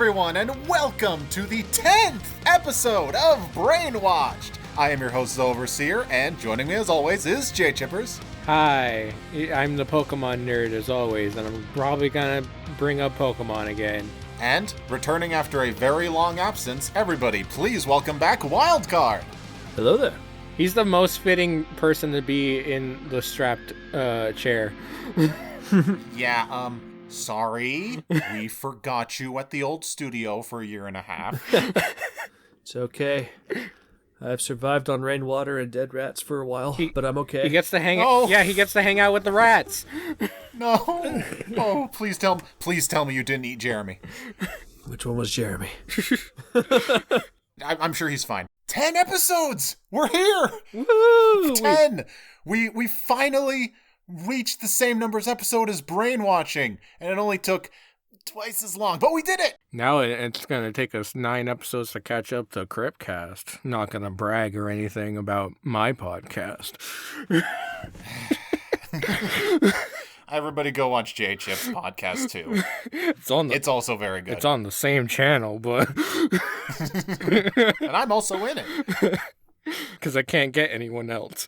everyone, and welcome to the 10th episode of Brainwatched. I am your host, the Overseer, and joining me as always is Jay Chippers. Hi, I'm the Pokemon nerd as always, and I'm probably gonna bring up Pokemon again. And, returning after a very long absence, everybody please welcome back Wildcard. Hello there. He's the most fitting person to be in the strapped chair. Yeah, sorry, we forgot you at the old studio for a year and a half. It's okay. I've survived on rainwater and dead rats for a while, but I'm okay. He gets to hang out. Yeah, he gets to hang out with the rats. No. Oh, please tell me you didn't eat Jeremy. Which one was Jeremy? I'm sure he's fine. 10 episodes! We're here! Woo! 10! We finally reached the same numbers episode as Brainwatching, and it only took twice as long, but we did it! Now it's going to take us 9 episodes to catch up to Cryptcast. Not going to brag or anything about my podcast. Everybody go watch J Chip's podcast too. It's also very good. It's on the same channel, but and I'm also in it. Because I can't get anyone else.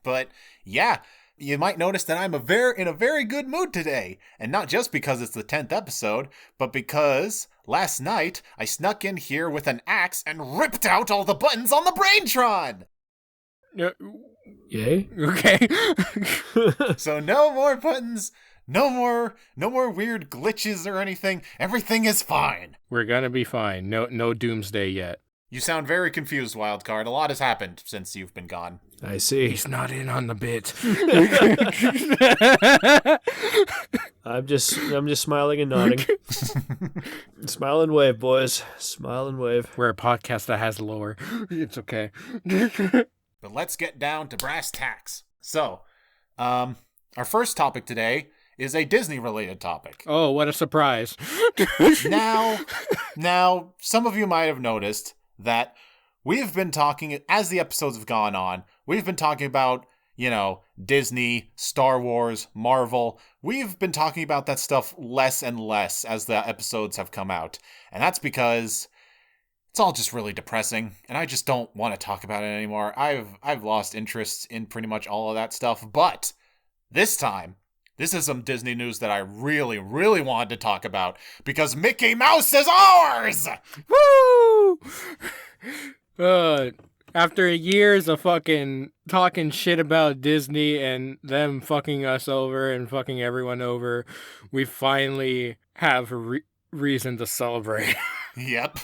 But yeah, you might notice that I'm in a very good mood today. And not just because it's the 10th episode, but because last night I snuck in here with an axe and ripped out all the buttons on the Braintron! Yay? Okay. So no more buttons, no more weird glitches or anything. Everything is fine. We're gonna be fine. No doomsday yet. You sound very confused, Wildcard. A lot has happened since you've been gone. I see. He's not in on the bit. I'm just smiling and nodding. Smile and wave, boys. Smile and wave. We're a podcast that has lore. It's okay. But let's get down to brass tacks. So, our first topic today is a Disney-related topic. Oh, what a surprise. Now, some of you might have noticed that we've been talking, as the episodes have gone on, we've been talking about, Disney, Star Wars, Marvel. We've been talking about that stuff less and less as the episodes have come out. And that's because it's all just really depressing, and I just don't want to talk about it anymore. I've lost interest in pretty much all of that stuff, but this time, this is some Disney news that I really, really wanted to talk about, because Mickey Mouse is ours! Woo! After years of fucking talking shit about Disney and them fucking us over and fucking everyone over, we finally have a reason to celebrate. Yep.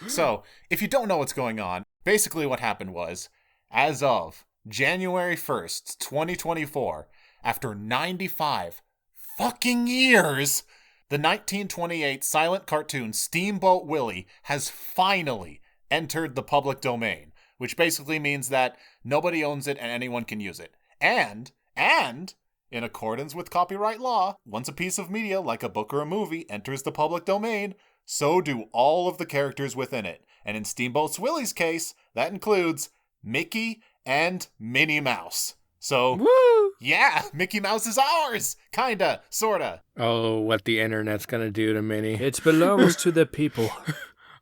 So, if you don't know what's going on, basically what happened was, as of January 1st, 2024, after 95 fucking years, the 1928 silent cartoon Steamboat Willie has finally entered the public domain, which basically means that nobody owns it and anyone can use it. And, in accordance with copyright law, once a piece of media, like a book or a movie, enters the public domain, so do all of the characters within it. And in Steamboat Willie's case, that includes Mickey and Minnie Mouse. So, Woo! Yeah, Mickey Mouse is ours! Kinda, sorta. Oh, what the internet's gonna do to Minnie. It belongs to the people.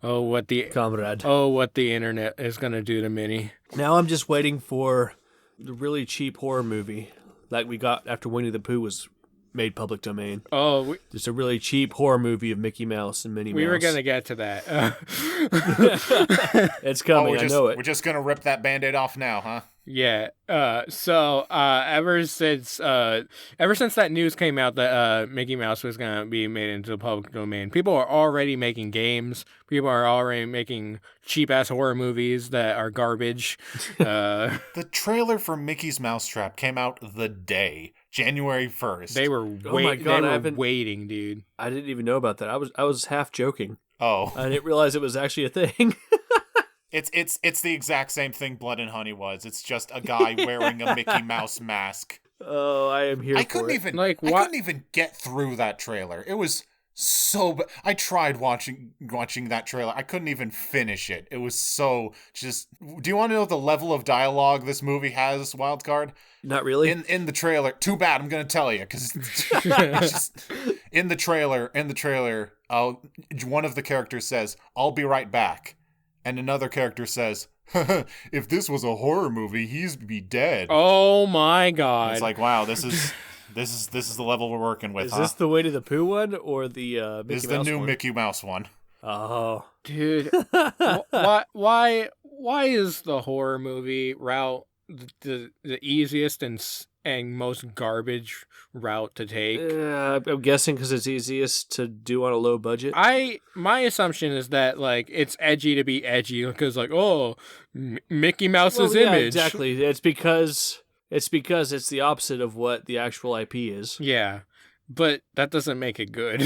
Comrade. Oh, what the internet is gonna do to Minnie. Now I'm just waiting for the really cheap horror movie like we got after Winnie the Pooh was made public domain. Oh, just a really cheap horror movie of Mickey Mouse and Minnie Mouse. We were gonna get to that. It's coming, I know it. We're just gonna rip that Band-Aid off now, huh? Yeah. So ever since that news came out that Mickey Mouse was gonna be made into the public domain, people are already making games. People are already making cheap ass horror movies that are garbage. The trailer for Mickey's Mousetrap came out the day, January 1st. They were waiting, dude. I didn't even know about that. I was half joking. Oh. I didn't realize it was actually a thing. It's the exact same thing Blood and Honey was. It's just a guy wearing a Mickey Mouse mask. Oh, I am here for it. I couldn't even get through that trailer. It was so I tried watching that trailer. I couldn't even finish it. It was so just. Do you want to know the level of dialogue this movie has, Wildcard? Not really. In the trailer. Too bad. I'm going to tell you because in the trailer, one of the characters says, "I'll be right back," and another character says, "If this was a horror movie, he'd be dead." Oh my god! It's like, wow, this is the level we're working with. Is this the Winnie the Pooh one or the Mickey Mouse one? This is the new Mickey Mouse one. Oh, dude, why is the horror movie route the easiest and most garbage route to take? I'm guessing because it's easiest to do on a low budget. My assumption is that like it's edgy to be edgy because like Mickey Mouse's image. Exactly. It's because it's the opposite of what the actual IP is. Yeah, but that doesn't make it good.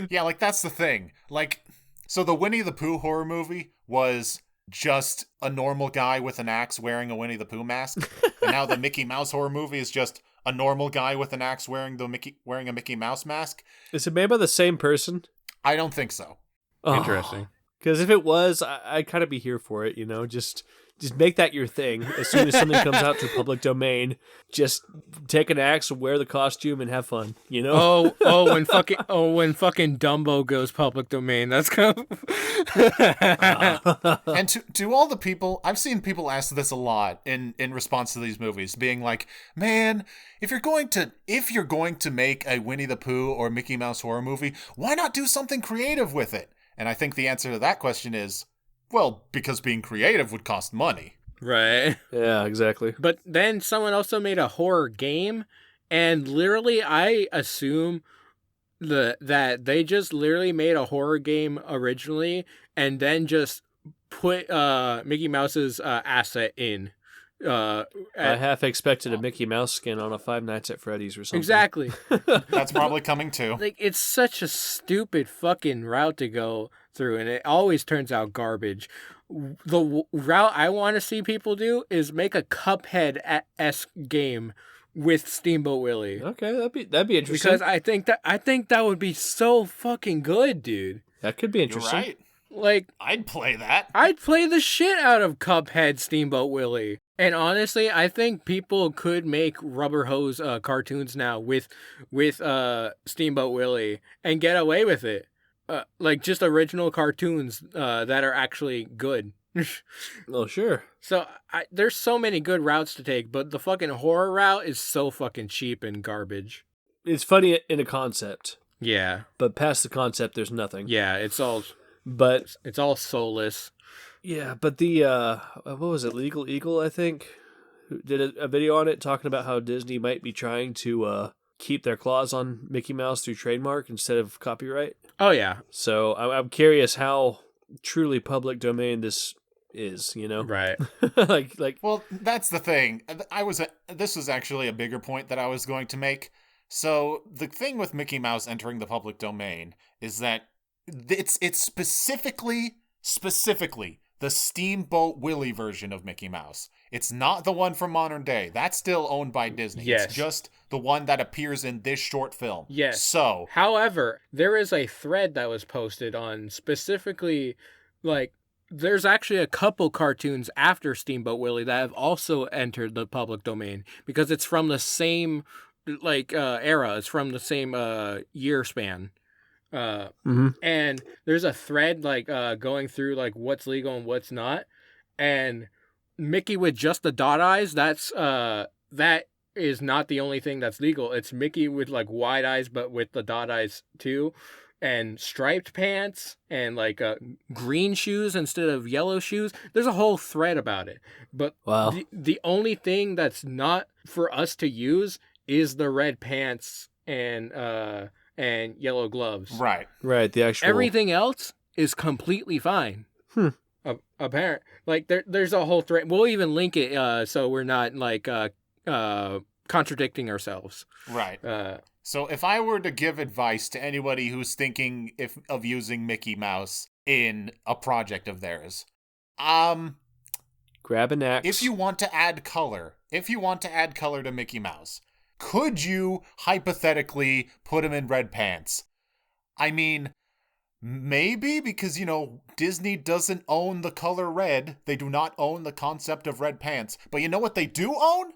Yeah, like that's the thing. Like, so the Winnie the Pooh horror movie was just a normal guy with an axe wearing a Winnie the Pooh mask, and now the Mickey Mouse horror movie is just a normal guy with an axe wearing a Mickey Mouse mask. Is it made by the same person? I don't think so. Interesting. Because if it was, I'd kind of be here for it. Just make that your thing. As soon as something comes out to public domain, just take an axe, wear the costume, and have fun. When fucking Dumbo goes public domain, that's kind of. And to all the people, I've seen people ask this a lot in response to these movies, being like, "Man, if you're going to make a Winnie the Pooh or Mickey Mouse horror movie, why not do something creative with it?" And I think the answer to that question is, well, because being creative would cost money. Right. Yeah, exactly. But then someone also made a horror game, and literally I assume that they just literally made a horror game originally and then just put Mickey Mouse's asset in. I half expected a Mickey Mouse skin on a Five Nights at Freddy's or something. Exactly. That's probably coming too. Like, it's such a stupid fucking route to go through, and it always turns out garbage. The route I want to see people do is make a Cuphead-esque game with Steamboat Willie. Okay, that'd be interesting. Because I think that would be so fucking good, dude. That could be interesting. You're right. Like, I'd play that. I'd play the shit out of Cuphead Steamboat Willie. And honestly, I think people could make rubber hose cartoons now with Steamboat Willie and get away with it. Like just original cartoons that are actually good. Oh, sure. So there's so many good routes to take, but the fucking horror route is so fucking cheap and garbage. It's funny in a concept. Yeah. But past the concept, there's nothing. Yeah, it's all soulless. Yeah, but the what was it, Legal Eagle, I think, who did a video on it talking about how Disney might be trying to keep their claws on Mickey Mouse through trademark instead of copyright. Oh yeah. So I'm curious how truly public domain this is, Right. like. Well, that's the thing. This was actually a bigger point that I was going to make. So the thing with Mickey Mouse entering the public domain is that it's specifically the Steamboat Willie version of Mickey Mouse. It's not the one from modern day. That's still owned by Disney. Yes. It's just the one that appears in this short film. Yes. So, however, there is a thread that was posted on specifically, like, there's actually a couple cartoons after Steamboat Willie that have also entered the public domain because it's from the same, era. It's from the same year span. And there's a thread going through like what's legal and what's not, and Mickey with just the dot eyes, that is not the only thing that's legal. It's Mickey with like wide eyes but with the dot eyes too, and striped pants and green shoes instead of yellow shoes. There's a whole thread about it, but wow. The only thing that's not for us to use is the red pants and yellow gloves. right. The actual Everything else is completely fine. Apparent. There's a whole thread. We'll even link it so we're not contradicting ourselves. Right. So if I were to give advice to anybody who's thinking of using Mickey Mouse in a project of theirs, grab an axe. If you want to add color to Mickey Mouse, could you hypothetically put him in red pants? I mean, maybe, because, Disney doesn't own the color red. They do not own the concept of red pants. But you know what they do own?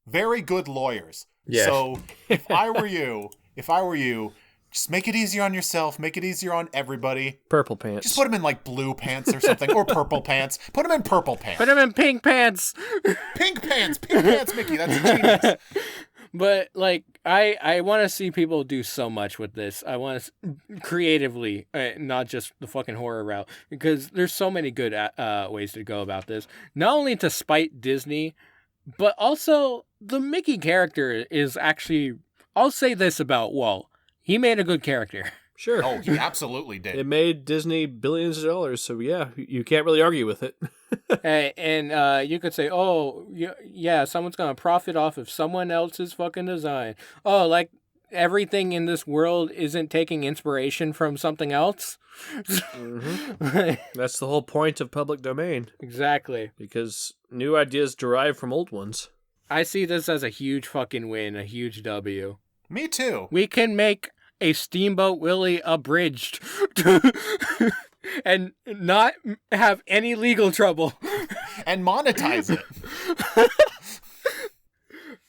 Very good lawyers. Yes. So if I were you, Just make it easier on yourself. Make it easier on everybody. Purple pants. Just put him in like blue pants or something, or purple pants. Put him in purple pants. Put him in pink pants. Pink pants, Mickey. That's genius. But like, I want to see people do so much with this. I want to creatively, not just the fucking horror route, because there's so many good ways to go about this. Not only to spite Disney, but also the Mickey character is actually. I'll say this about Walt. He made a good character. Sure. Oh, he absolutely did. It made Disney billions of dollars, so yeah, you can't really argue with it. And you could say, oh, yeah, someone's going to profit off of someone else's fucking design. Oh, like everything in this world isn't taking inspiration from something else? Mm-hmm. That's the whole point of public domain. Exactly. Because new ideas derive from old ones. I see this as a huge fucking win, a huge W. Me too. We can make a Steamboat Willie abridged and not have any legal trouble. And monetize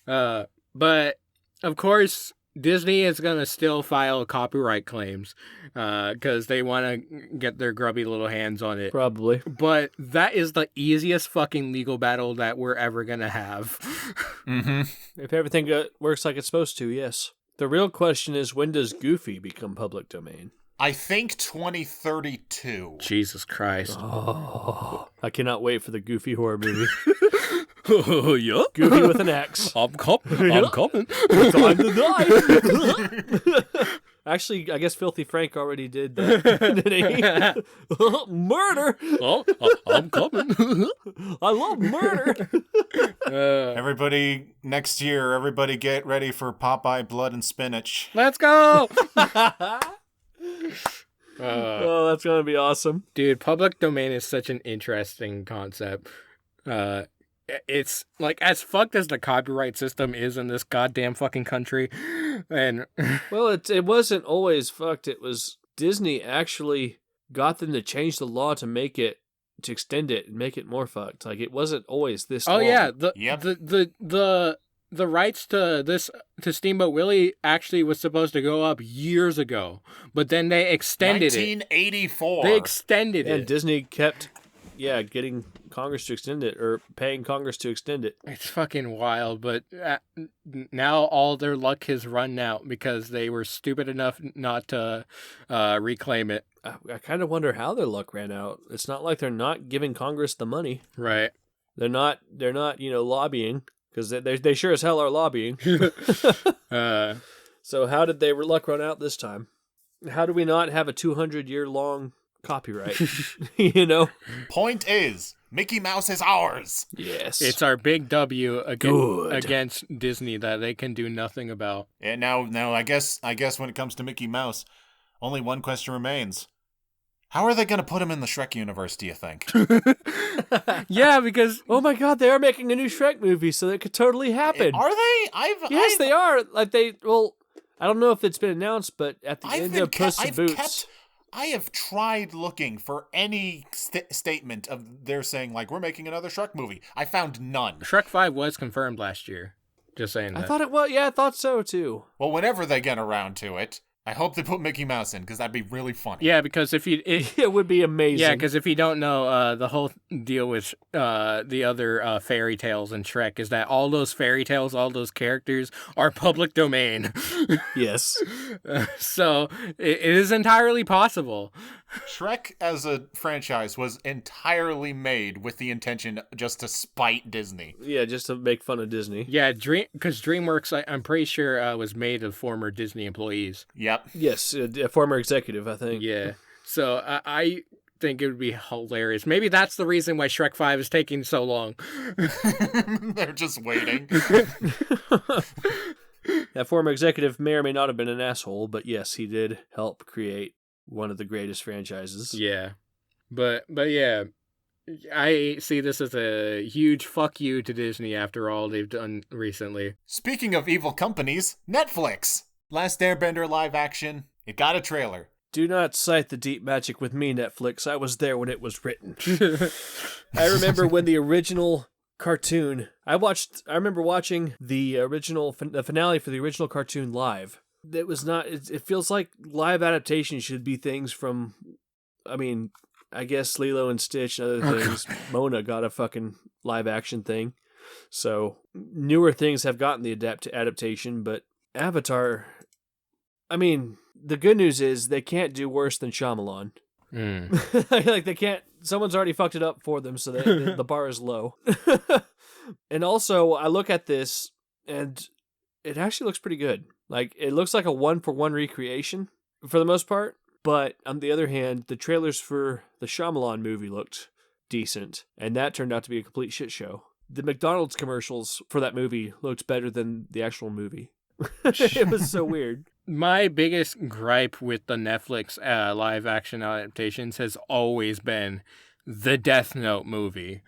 it. But, of course, Disney is going to still file copyright claims because they want to get their grubby little hands on it. Probably. But that is the easiest fucking legal battle that we're ever going to have. Mm-hmm. If everything works like it's supposed to, yes. The real question is, when does Goofy become public domain? I think 2032. Jesus Christ. Oh, I cannot wait for the Goofy horror movie. Yeah. Goofy with an axe. I'm coming. Time to die. Actually, I guess Filthy Frank already did that, didn't he? Murder! Oh, I'm coming. I love murder! Everybody, next year, everybody get ready for Popeye Blood and Spinach. Let's go! Oh, that's going to be awesome. Dude, public domain is such an interesting concept. It's like as fucked as the copyright system is in this goddamn fucking country. And well, it wasn't always fucked. It was Disney actually got them to change the law to make it, to extend it and make it more fucked. Like it wasn't always this long. Yeah, the rights to this, to Steamboat Willie, actually was supposed to go up years ago, but then they extended 1984. They extended it. And Disney kept, getting Congress to extend it, or paying Congress to extend it. It's fucking wild, but now all their luck has run out because they were stupid enough not to reclaim it. I kind of wonder how their luck ran out. It's not like they're not giving Congress the money. Right. They're not, lobbying. Because they sure as hell are lobbying. So how did their luck run out this time? How do we not have a 200-year-long copyright? Point is, Mickey Mouse is ours. Yes. It's our big W against Disney that they can do nothing about. And now I guess when it comes to Mickey Mouse, only one question remains. How are they going to put him in the Shrek universe, do you think? Yeah, because... Oh my god, they are making a new Shrek movie, so that could totally happen. Are they? Yes, they are. Like I don't know if it's been announced, but at the end of Puss in Boots... I have tried looking for any statement of they're saying, like, we're making another Shrek movie. I found none. Shrek 5 was confirmed last year. Just saying that. I thought it was. Yeah, I thought so, too. Well, whenever they get around to it, I hope they put Mickey Mouse in, because that'd be really funny. Yeah, because if you... It would be amazing. Yeah, because if you don't know, the whole deal with the other fairy tales in Shrek is that all those fairy tales, all those characters are public domain. Yes. So it is entirely possible. Shrek as a franchise was entirely made with the intention just to spite Disney. Yeah, just to make fun of Disney. Yeah, because DreamWorks, I'm pretty sure, was made of former Disney employees. Yep. Yes, a former executive, I think. Yeah. So I think it would be hilarious. Maybe that's the reason why Shrek 5 is taking so long. They're just waiting. That former executive may or may not have been an asshole, but yes, he did help create one of the greatest franchises. Yeah. But yeah, I see this as a huge fuck you to Disney after all they've done recently. Speaking of evil companies, Netflix. Last Airbender live action. It got a trailer. Do not cite the deep magic with me, Netflix. I was there when it was written. I remember when the original cartoon... I remember watching the finale for the original cartoon live. it was not. It feels like live adaptation should be things from. I mean, I guess Lilo and Stitch and other things. Mona got a fucking live action thing, so newer things have gotten the adaptation. But Avatar, I mean, the good news is they can't do worse than Shyamalan. Like they can't. Someone's already fucked it up for them, so the bar is low. And also, I look at this, and it actually looks pretty good. Like it looks like a 1-for-1 recreation for the most part. But on the other hand, the trailers for the Shyamalan movie looked decent, and that turned out to be a complete shit show. The McDonald's commercials for that movie looked better than the actual movie. It was so weird. My biggest gripe with the Netflix live action adaptations has always been the Death Note movie.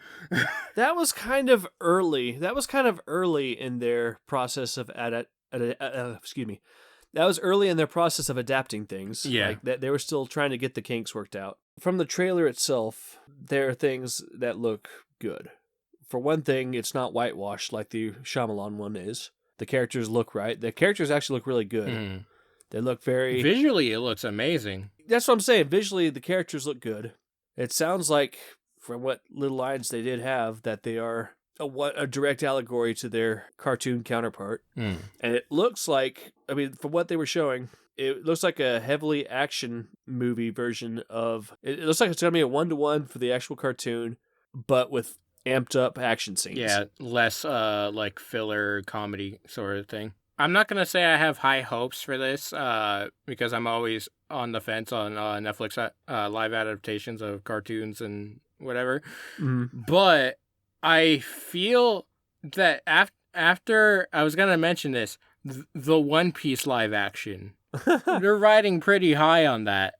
That was kind of early. That was kind of early in their process of excuse me. That was early in their process of adapting things. Yeah. Like that they were still trying to get the kinks worked out. From the trailer itself, there are things that look good. For one thing, it's not whitewashed like the Shyamalan one is. The characters look right. The characters actually look really good. They look very... Visually, it looks amazing. That's what I'm saying. Visually, the characters look good. It sounds like, from what little lines they did have, that they are a direct allegory to their cartoon counterpart. And it looks like, I mean, from what they were showing, it looks like a heavily action movie version of... It looks like it's going to be a 1-to-1 for the actual cartoon, but with amped up action scenes. Yeah, less like filler comedy sort of thing. I'm not going to say I have high hopes for this because I'm always on the fence on Netflix live adaptations of cartoons and whatever. But I feel that after I was going to mention this, the One Piece live action, they're riding pretty high on that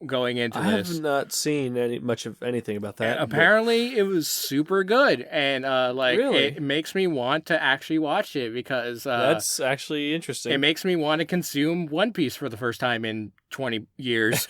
going into this. I have not seen much of anything about that. Apparently, it was super good, and Really? it makes me want to actually watch it because that's actually interesting. it makes me want to consume One Piece for the first time in 20 years.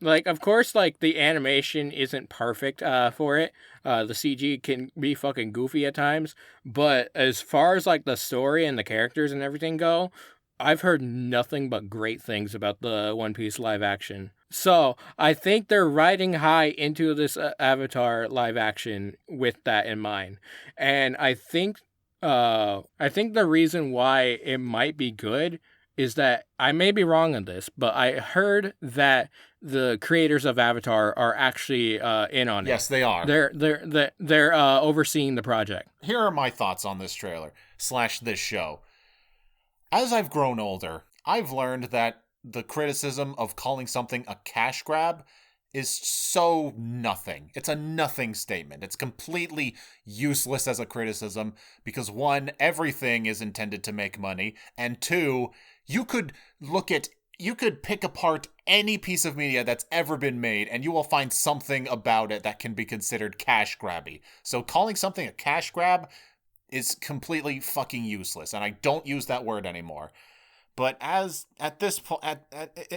Like, of course, like the animation isn't perfect for it. The CG can be fucking goofy at times, but as far as like the story and the characters and everything go, I've heard nothing but great things about the One Piece live action. So I think they're riding high into this Avatar live action with that in mind. And I think the reason why it might be good is that I may be wrong on this, but I heard that the creators of Avatar are actually in on it. Yes, they are. They're overseeing the project. Here are my thoughts on this trailer / this show. As I've grown older, I've learned that the criticism of calling something a cash grab is so nothing. It's a nothing statement. It's completely useless as a criticism because 1, everything is intended to make money, and 2, you could pick apart any piece of media that's ever been made and you will find something about it that can be considered cash grabby. So calling something a cash grab is completely fucking useless, and I don't use that word anymore. But as at this point,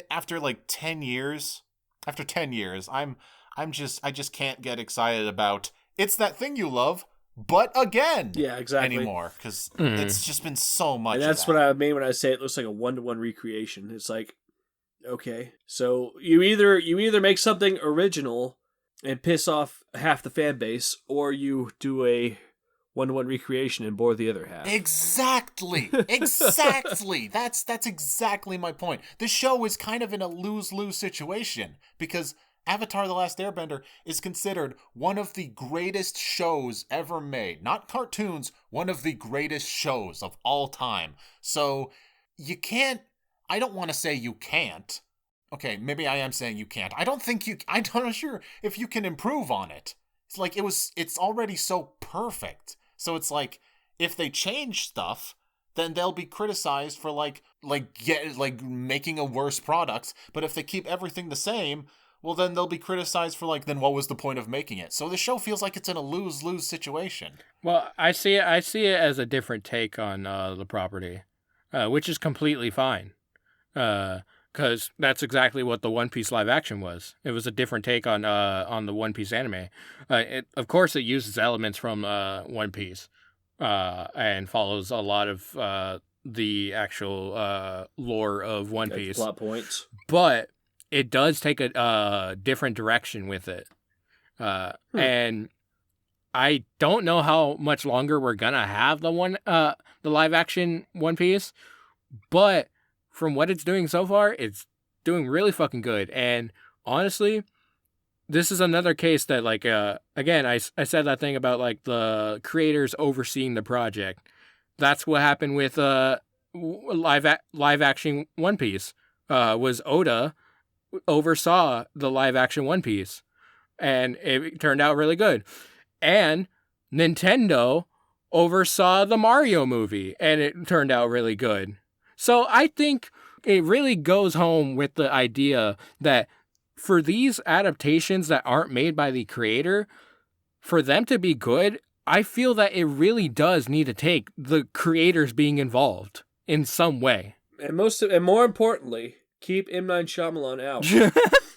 after like 10 years, I just can't get excited about it's that thing you love, but again, yeah, exactly anymore because it's just been so much. And that's what I mean when I say it looks like a 1-to-1 recreation. It's like, okay, so you either make something original and piss off half the fan base, or you do a 1-to-1 recreation and bore the other half. Exactly. That's exactly my point. This show is kind of in a lose-lose situation because Avatar: The Last Airbender is considered one of the greatest shows ever made. Not cartoons, one of the greatest shows of all time. So you can't, I don't want to say you can't. Okay, maybe I am saying you can't. I'm not sure if you can improve on it. It's like it's already so perfect. So it's like if they change stuff, then they'll be criticized for like making a worse product. But if they keep everything the same, well then they'll be criticized for then what was the point of making it? So the show feels like it's in a lose-lose situation. Well, I see it as a different take on the property, which is completely fine. Because that's exactly what the One Piece live action was. It was a different take on the One Piece anime. Of course, it uses elements from One Piece and follows a lot of the actual lore of One Piece. Plot points. But it does take a different direction with it. And I don't know how much longer we're gonna have the live action One Piece, but from what it's doing so far, it's doing really fucking good. And honestly, this is another case that, like, again, I said that thing about, like, the creators overseeing the project. That's what happened with live action One Piece. Was Oda oversaw the live action One Piece, and it turned out really good. And Nintendo oversaw the Mario movie, and it turned out really good. So I think it really goes home with the idea that for these adaptations that aren't made by the creator, for them to be good, I feel that it really does need to take the creators being involved in some way. And more importantly, keep M. Night Shyamalan out.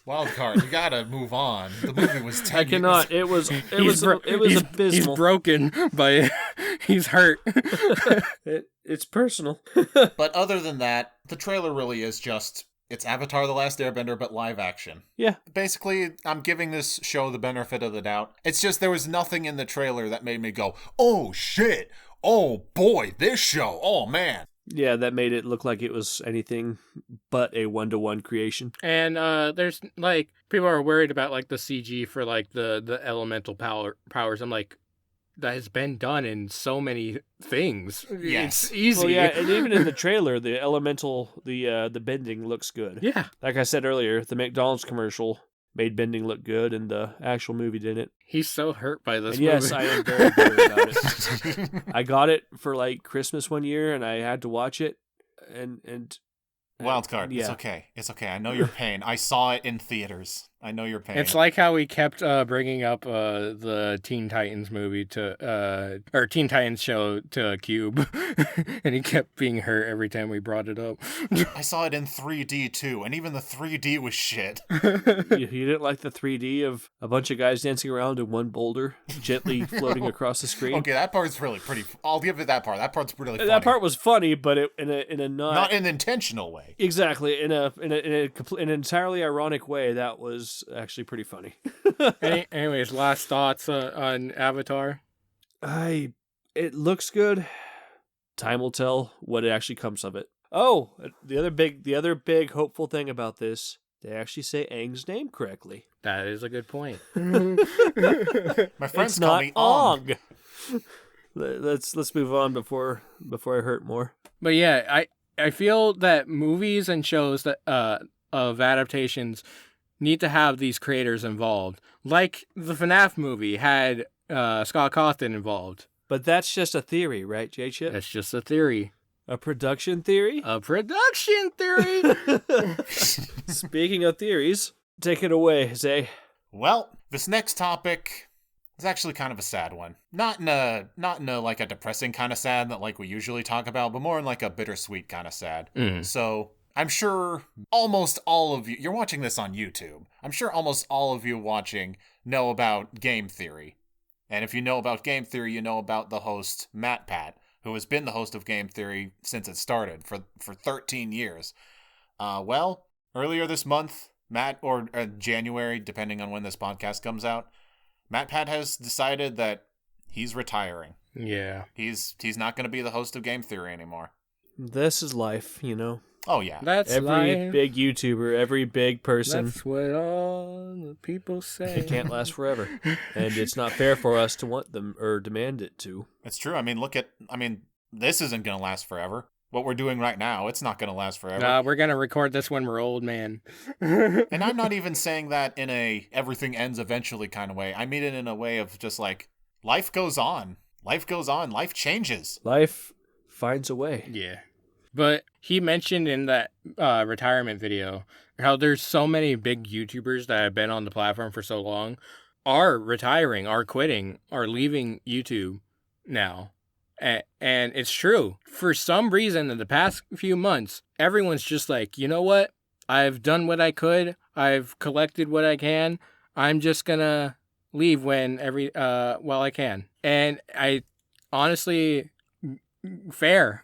Wild card, you gotta move on. The movie was 10 I cannot. It was abysmal. He's broken, but he's hurt. It's personal. But other than that, the trailer really is just, it's Avatar: The Last Airbender, but live action. Yeah. Basically, I'm giving this show the benefit of the doubt. It's just there was nothing in the trailer that made me go, oh shit, oh boy, this show, oh man. Yeah, that made it look like it was anything but a one-to-one creation. And there's, like, people are worried about, like, the CG for, like, the elemental powers. I'm like, that has been done in so many things. Yes. It's easy. Well, yeah, and even in the trailer, the elemental, the bending looks good. Yeah. Like I said earlier, the McDonald's commercial made bending look good, and the actual movie didn't. He's so hurt by this and movie. yes, I am very bitter about it. I got it for, like, Christmas one year, and I had to watch it, and Wild card. Yeah. It's okay. It's okay. I know your pain. I saw it in theaters. I know your pain. It's like how we kept bringing up the Teen Titans movie or Teen Titans show to Cube, and he kept being hurt every time we brought it up. I saw it in 3D too, and even the 3D was shit. you didn't like the 3D of a bunch of guys dancing around in one boulder, gently floating across the screen? Okay, that part's really pretty. I'll give it that part. That part's really funny. That part was funny, but in a not in an intentional way. Exactly, in an entirely ironic way. That was actually pretty funny. Anyways, last thoughts on Avatar. It looks good. Time will tell what actually comes of it. Oh, the other big hopeful thing about this, they actually say Aang's name correctly. That is a good point. My friends call me Ong. Let's move on before I hurt more. But yeah, I feel that movies and shows that of adaptations need to have these creators involved. Like the FNAF movie had Scott Cawthon involved. But that's just a theory, right, J-Chip? That's just a theory. A production theory? A production theory! Speaking of theories, take it away, Zay. Well, this next topic is actually kind of a sad one. Not in a like a depressing kind of sad that like we usually talk about, but more in like a bittersweet kind of sad. So I'm sure almost all of you're watching this on YouTube. I'm sure almost all of you watching know about game theory. And if you know about game theory, you know about the host, MatPat, who has been the host of game theory since it started for 13 years. Well, earlier this month, or January, depending on when this podcast comes out, MatPat has decided that he's retiring. Yeah. He's not going to be the host of game theory anymore. This is life, you know. Oh, yeah. That's every life. Big YouTuber, every big person. That's what all the people say. It can't last forever. And it's not fair for us to want them or demand it to. It's true. I mean, this isn't going to last forever. What we're doing right now, it's not going to last forever. We're going to record this when we're old, man. And I'm not even saying that in a everything ends eventually kind of way. I mean it in a way of just like, life goes on. Life goes on. Life changes. Life finds a way. Yeah. But he mentioned in that retirement video how there's so many big YouTubers that have been on the platform for so long are retiring, are quitting, are leaving YouTube now. And it's true. For some reason, in the past few months, everyone's just like, you know what? I've done what I could. I've collected what I can. I'm just going to leave while I can. And I honestly, fair.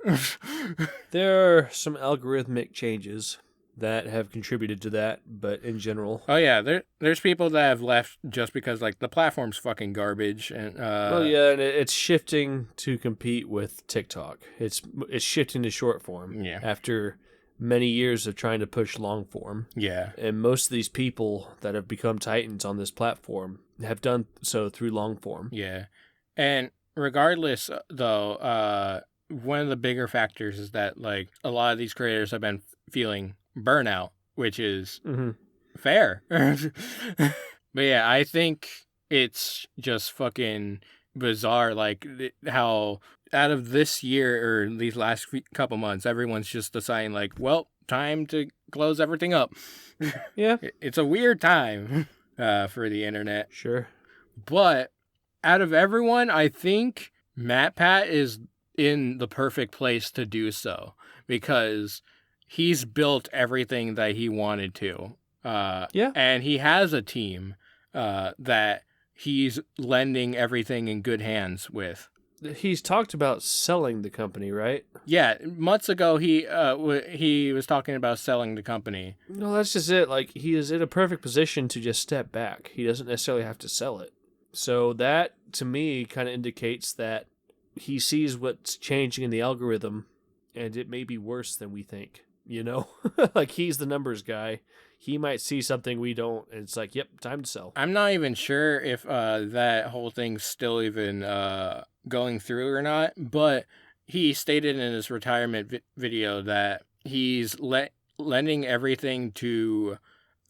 There are some algorithmic changes that have contributed to that, but in general, Oh yeah, there's people that have left just because like the platform's fucking garbage and well, yeah, and it's shifting to compete with TikTok. It's shifting to short form. Yeah. After many years of trying to push long form, yeah. and most of these people that have become titans on this platform have done so through long form. Yeah. And regardless though, one of the bigger factors is that like a lot of these creators have been feeling burnout, which is fair. But yeah, I think it's just fucking bizarre like how out of this year or these last couple months everyone's just deciding like, well, time to close everything up. Yeah. It's a weird time for the internet. Sure. But out of everyone, I think MatPat is in the perfect place to do so because he's built everything that he wanted to. Yeah. And he has a team that he's lending everything in good hands with. He's talked about selling the company, right? Yeah, months ago he was talking about selling the company. No, that's just it. Like, he is in a perfect position to just step back. He doesn't necessarily have to sell it. So that, to me, kind of indicates that he sees what's changing in the algorithm, and it may be worse than we think. You know? Like, he's the numbers guy. He might see something we don't, and it's like, yep, time to sell. I'm not even sure if that whole thing's still even going through or not, but he stated in his retirement video that he's lending everything to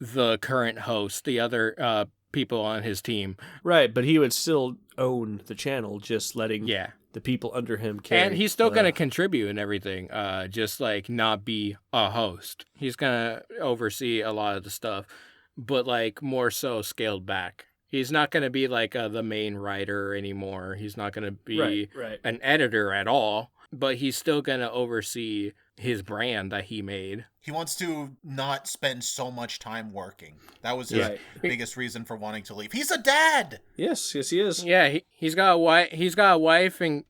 the current host, the other people on his team. Right, but he would still own the channel, just letting the people under him carry. And he's still going to contribute and everything, just like not be a host. He's going to oversee a lot of the stuff, but like more so scaled back. He's not going to be like the main writer anymore. He's not going to be an editor at all, but he's still going to oversee his brand that he made. He wants to not spend so much time working. That was his biggest reason for wanting to leave. He's a dad. Yes, he is. Yeah, he's got a wife. He's got a wife and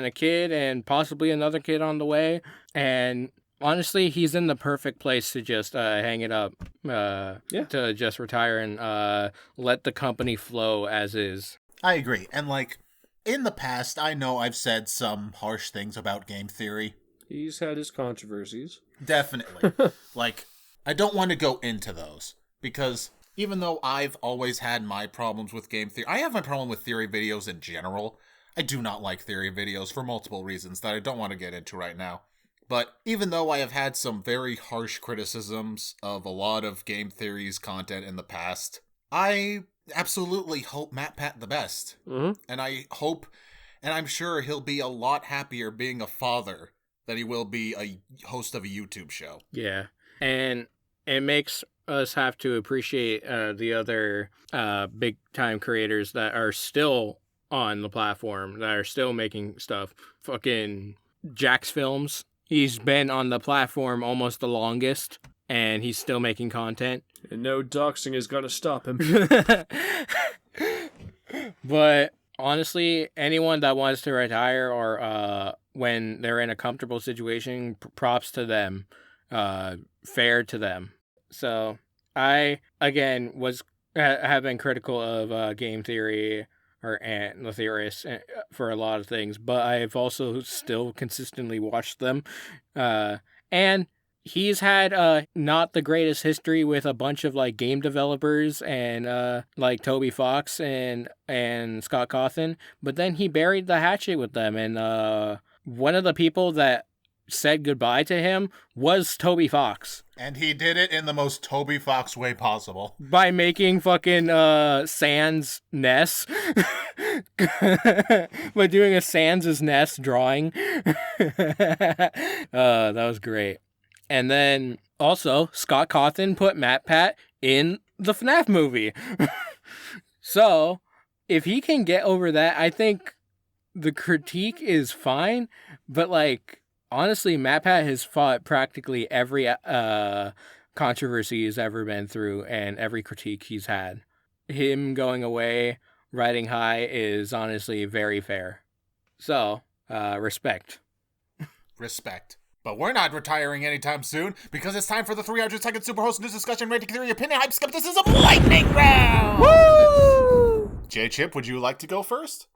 a kid, and possibly another kid on the way. And honestly, he's in the perfect place to just hang it up. To just retire and let the company flow as is. I agree. And like in the past, I know I've said some harsh things about game theory. He's had his controversies. Definitely. Like, I don't want to go into those, because even though I've always had my problems with game theory, I have my problem with theory videos in general. I do not like theory videos for multiple reasons that I don't want to get into right now. But even though I have had some very harsh criticisms of a lot of game theory's content in the past, I absolutely hope MatPat the best. Mm-hmm. And I hope, and I'm sure he'll be a lot happier being a father than he will be a host of a YouTube show. Yeah. And it makes us have to appreciate the other big-time creators that are still on the platform, that are still making stuff. Fucking Jack's Films. He's been on the platform almost the longest, and he's still making content. And no doxing is going to stop him. But honestly, anyone that wants to retire or when they're in a comfortable situation, props to them. Fair to them. So I, again, have been critical of game theory and the theorists for a lot of things, but I've also still consistently watched them. And he's had not the greatest history with a bunch of like game developers and like Toby Fox and Scott Cawthon, but then he buried the hatchet with them, and one of the people that said goodbye to him was Toby Fox. And he did it in the most Toby Fox way possible. By making fucking Sans Ness. By doing a Sans' Ness drawing. That was great. And then also, Scott Cawthon put MatPat in the FNAF movie. So, if he can get over that, I think the critique is fine. But, like, honestly, MatPat has fought practically every controversy he's ever been through and every critique he's had. Him going away, riding high, is honestly very fair. So, respect. Respect. But we're not retiring anytime soon, because it's time for the 300-second Superhost News Discussion Rating Theory Opinion Hype Skepticism Lightning Round! Woo! J-Chip, would you like to go first?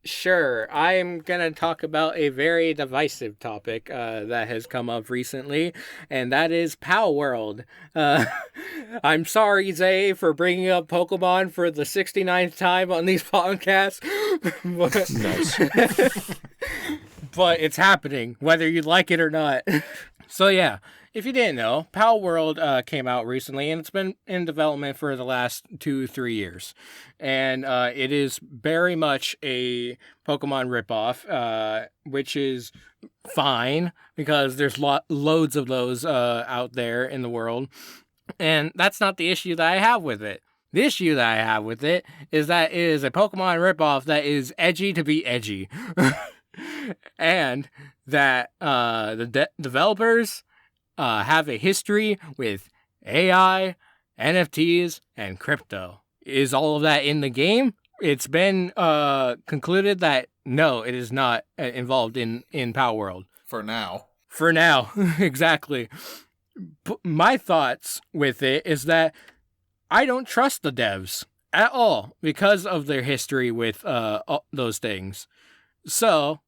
Sure. I'm gonna talk about a very divisive topic that has come up recently, and that is Pow World. I'm sorry, Zay, for bringing up Pokemon for the 69th time on these podcasts. Nice. But it's happening, whether you like it or not. So yeah, if you didn't know, Pow World came out recently, and it's been in development for the last 2-3 years. And it is very much a Pokemon ripoff, which is fine, because there's loads of those out there in the world. And that's not the issue that I have with it. The issue that I have with it is that it is a Pokemon ripoff that is edgy to be edgy. And that the developers have a history with AI, NFTs, and crypto. Is all of that in the game? It's been concluded that no, it is not involved in Power World. For now. For now, exactly. But my thoughts with it is that I don't trust the devs at all because of their history with those things. So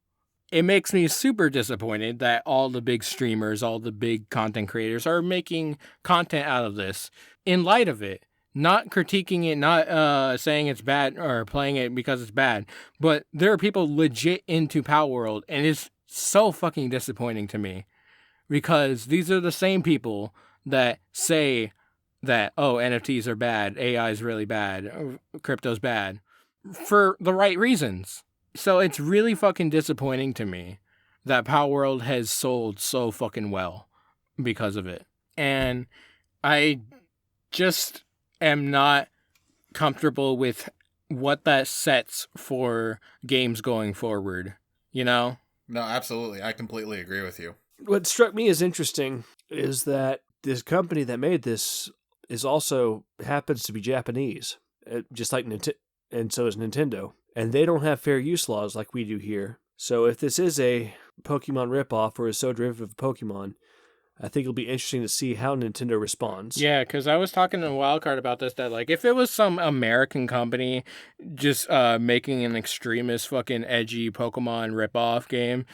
it makes me super disappointed that all the big streamers, all the big content creators are making content out of this in light of it. Not critiquing it, not saying it's bad or playing it because it's bad. But there are people legit into Power World, and it's so fucking disappointing to me. Because these are the same people that say that, oh, NFTs are bad, AI is really bad, crypto's bad, for the right reasons. So it's really fucking disappointing to me that Power World has sold so fucking well because of it. And I just am not comfortable with what that sets for games going forward, you know? No, absolutely. I completely agree with you. What struck me as interesting is that this company that made this is also happens to be Japanese, just like and so is Nintendo. And they don't have fair use laws like we do here. So if this is a Pokemon ripoff or is so derivative of Pokemon, I think it'll be interesting to see how Nintendo responds. Yeah, because I was talking to Wildcard about this, that like if it was some American company just making an extremist fucking edgy Pokemon ripoff game,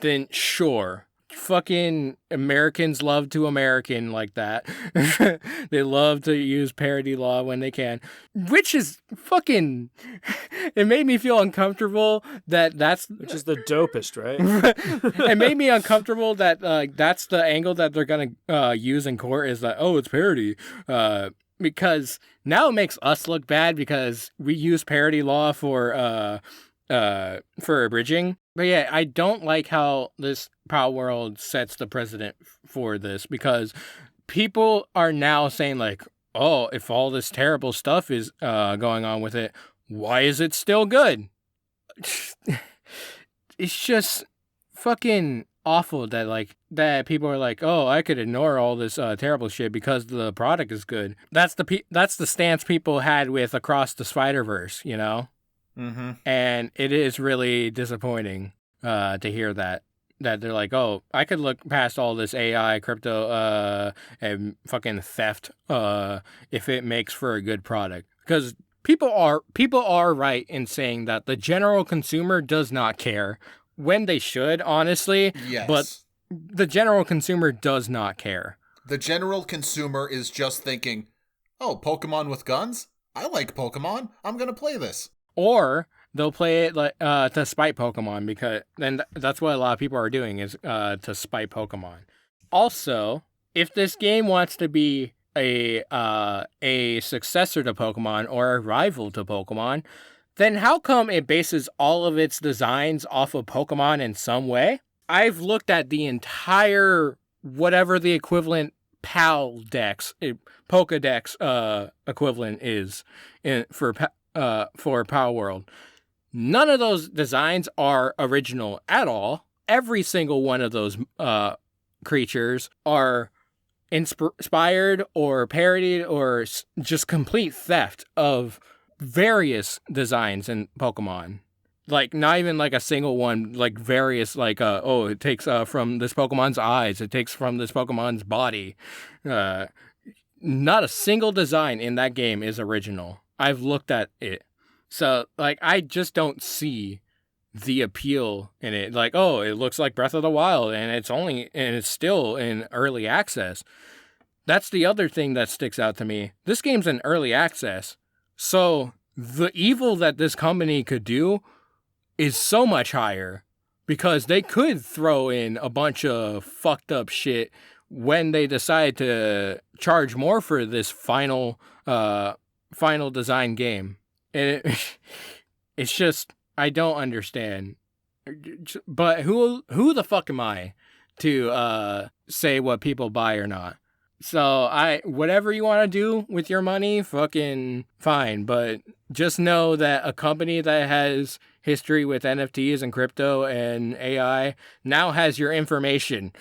then sure. Fucking Americans love to American like that. They love to use parody law when they can, which is fucking, it made me feel uncomfortable which is the dopest, right? It made me uncomfortable that that's the angle that they're gonna use in court, is that, oh, it's parody, because now it makes us look bad because we use parody law for abridging. But yeah, I don't like how this Power World sets the precedent for this, because people are now saying like, oh, if all this terrible stuff is going on with it, why is it still good? It's just fucking awful that people are like, oh, I could ignore all this terrible shit because the product is good. That's the stance people had with Across the Spider-Verse, you know? Mm-hmm. And it is really disappointing to hear that they're like, oh, I could look past all this AI, crypto, and fucking theft if it makes for a good product. Because people are right in saying that the general consumer does not care, when they should, honestly. Yes. But the general consumer does not care. The general consumer is just thinking, oh, Pokemon with guns? I like Pokemon. I'm going to play this. Or they'll play it like to spite Pokemon, because then that's what a lot of people are doing, is to spite Pokemon. Also, if this game wants to be a successor to Pokemon or a rival to Pokemon, then how come it bases all of its designs off of Pokemon in some way? I've looked at the entire, whatever the equivalent PAL Dex, Pokedex equivalent is for Power World. None of those designs are original at all. Every single one of those creatures are inspired or parodied or just complete theft of various designs in Pokemon. Like, not even like a single one, like various, like, it takes from this Pokemon's eyes, it takes from this Pokemon's body. Not a single design in that game is original. I've looked at it. So, like, I just don't see the appeal in it. Like, oh, it looks like Breath of the Wild, and it's still in early access. That's the other thing that sticks out to me. This game's in early access, so the evil that this company could do is so much higher, because they could throw in a bunch of fucked up shit when they decide to charge more for this final design game. And it's just, I don't understand. But who the fuck am I to say what people buy or not? So whatever you want to do with your money, fucking fine. But just know that a company that has history with NFTs and crypto and AI now has your information.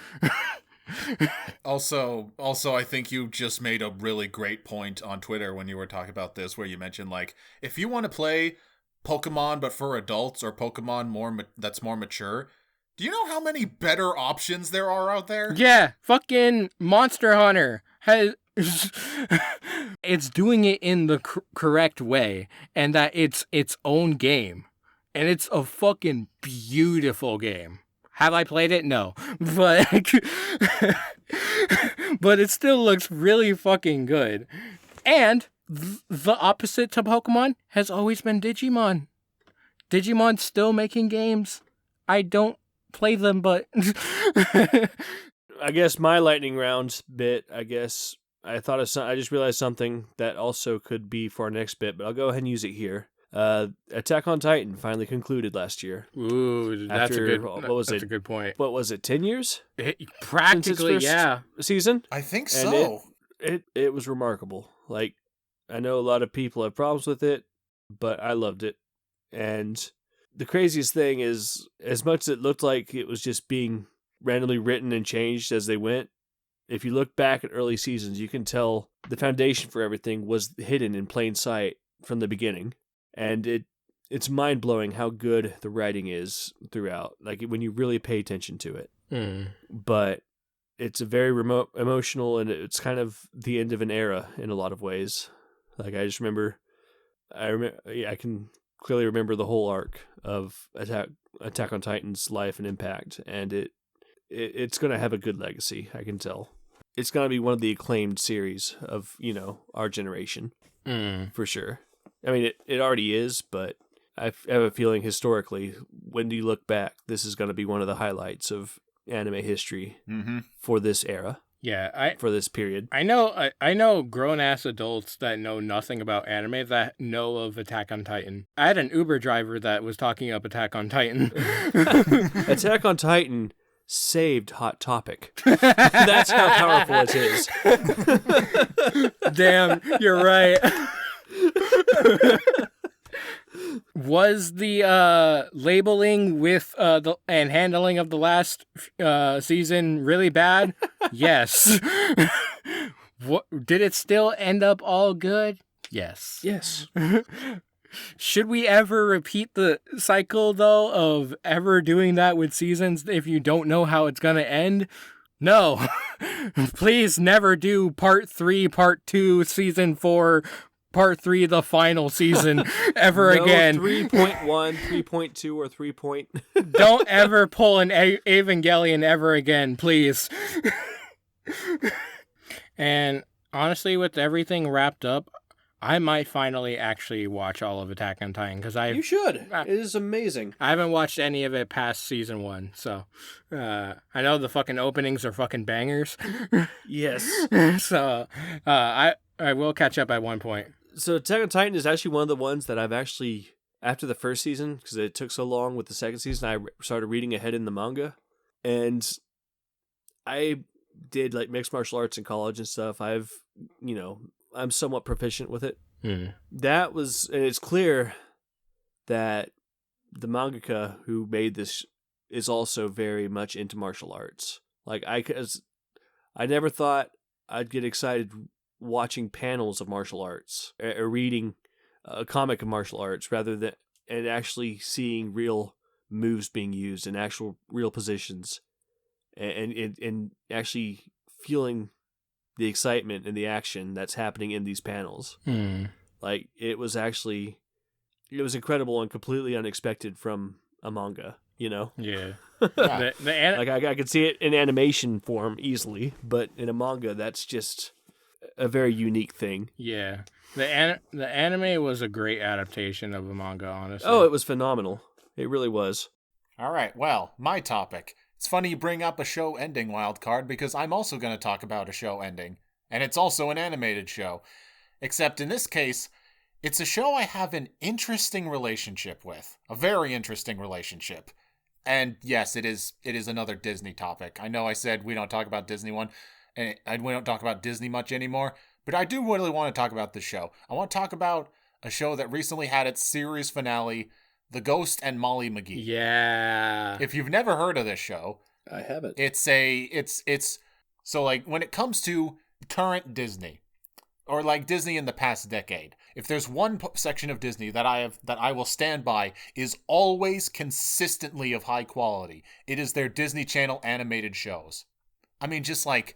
Also, I think you just made a really great point on Twitter when you were talking about this, where you mentioned, like, if you want to play Pokemon but for adults, or Pokemon that's more mature, do you know how many better options there are out there? Yeah, fucking Monster Hunter has it's doing it in the correct way, and that it's its own game, and it's a fucking beautiful game. Have I played it? No, but but it still looks really fucking good. And the opposite to Pokemon has always been Digimon. Digimon's still making games. I don't play them, but I guess my lightning round bit, I guess I thought of I just realized something that also could be for our next bit, but I'll go ahead and use it here. Attack on Titan finally concluded last year. Ooh, that's a good point. What was it, 10 years? Practically, yeah. Season? I think so. It was remarkable. Like, I know a lot of people have problems with it, but I loved it. And the craziest thing is, as much as it looked like it was just being randomly written and changed as they went, if you look back at early seasons, you can tell the foundation for everything was hidden in plain sight from the beginning. And it's mind-blowing how good the writing is throughout, like when you really pay attention to it. But it's a very remote, emotional, and it's kind of the end of an era in a lot of ways. Like, I can clearly remember the whole arc of Attack on Titan's life and impact, and it's going to have a good legacy, I can tell. It's going to be one of the acclaimed series of, our generation, for sure. I mean, it already is, but I have a feeling historically, when you look back, this is going to be one of the highlights of anime history for this era. Yeah, for this period. I know grown-ass adults that know nothing about anime that know of Attack on Titan. I had an Uber driver that was talking up Attack on Titan. Attack on Titan saved Hot Topic. That's how powerful it is. Damn, you're right. Was the labeling with and handling of the last season really bad? Yes. Did it still end up all good? Yes. Yes. Should we ever repeat the cycle, though, of ever doing that with seasons if you don't know how it's going to end? No. Please never do part 3, part 2, season 4, part 3, the final season, ever again. 3.1, 3.2, or 3. Don't ever pull an Evangelion ever again, please. And honestly, with everything wrapped up, I might finally actually watch all of Attack on Titan, because You should. It is amazing. I haven't watched any of it past season 1, so I know the fucking openings are fucking bangers. Yes. So I will catch up at one point. So Attack on Titan is actually one of the ones that I've actually, after the first season, because it took so long with the second season, I started reading ahead in the manga. And I did like mixed martial arts in college and stuff. I'm somewhat proficient with it. And it's clear that the mangaka who made this is also very much into martial arts. Like, I never thought I'd get excited watching panels of martial arts or reading a comic of martial arts rather than and actually seeing real moves being used in actual real positions, and actually feeling the excitement and the action that's happening in these panels. Like, it was incredible and completely unexpected from a manga, you know? Yeah. Yeah. Like, I could see it in animation form easily, but in a manga, that's just a very unique thing. Yeah. The anime was a great adaptation of a manga, honestly. Oh, it was phenomenal. It really was. All right, well, my topic. It's funny you bring up a show ending, Wildcard, because I'm also going to talk about a show ending. And it's also an animated show. Except in this case, it's a show I have an interesting relationship with. A very interesting relationship. And yes, it is another Disney topic. I know I said we don't talk about Disney one, and we don't talk about Disney much anymore, but I do really want to talk about this show. I want to talk about a show that recently had its series finale, The Ghost and Molly McGee. Yeah. If you've never heard of this show, I haven't. It's so, like, when it comes to current Disney, or like Disney in the past decade, if there's one section of Disney that I will stand by is always consistently of high quality, it is their Disney Channel animated shows. I mean, just like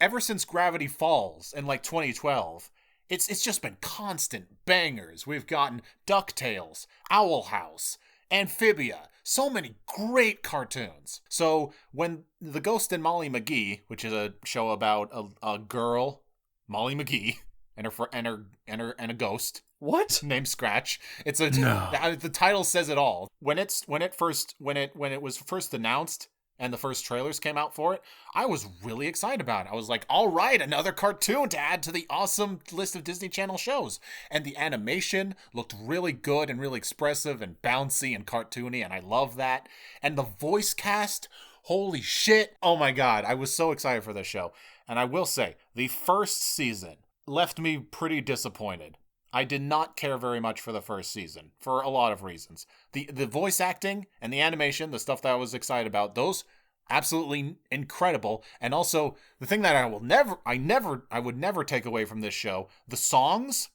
ever since Gravity Falls in like 2012, it's just been constant bangers. We've gotten DuckTales, Owl House, Amphibia, so many great cartoons. So when The Ghost and Molly McGee, which is a show about a girl, Molly McGee, and a ghost. What? Named Scratch. It's a No. the title says it all. When it was first announced and the first trailers came out for it, I was really excited about it. I was like, all right, another cartoon to add to the awesome list of Disney Channel shows. And the animation looked really good and really expressive and bouncy and cartoony, and I love that. And the voice cast, holy shit. Oh my god, I was so excited for this show. And I will say, the first season left me pretty disappointed. I did not care very much for the first season, for a lot of reasons. The voice acting and the animation, the stuff that I was excited about, those absolutely incredible. And also, the thing that I would never take away from this show, the songs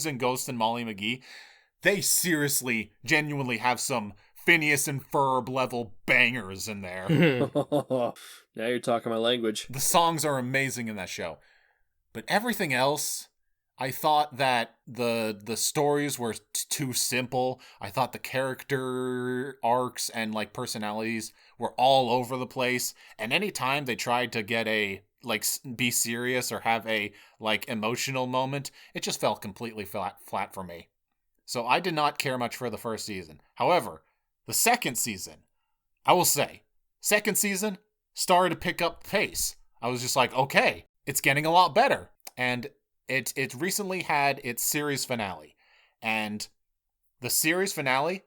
in Ghost and Molly McGee, they seriously, genuinely have some Phineas and Ferb level bangers in there. Now you're talking my language. The songs are amazing in that show. But everything else, I thought that the stories were too simple. I thought the character arcs and like personalities were all over the place. And anytime they tried to get be serious or have a like emotional moment, it just felt completely flat for me. So I did not care much for the first season. However, the second season, I will say, second season started to pick up pace. I was just like, okay, it's getting a lot better. And it recently had its series finale. And the series finale,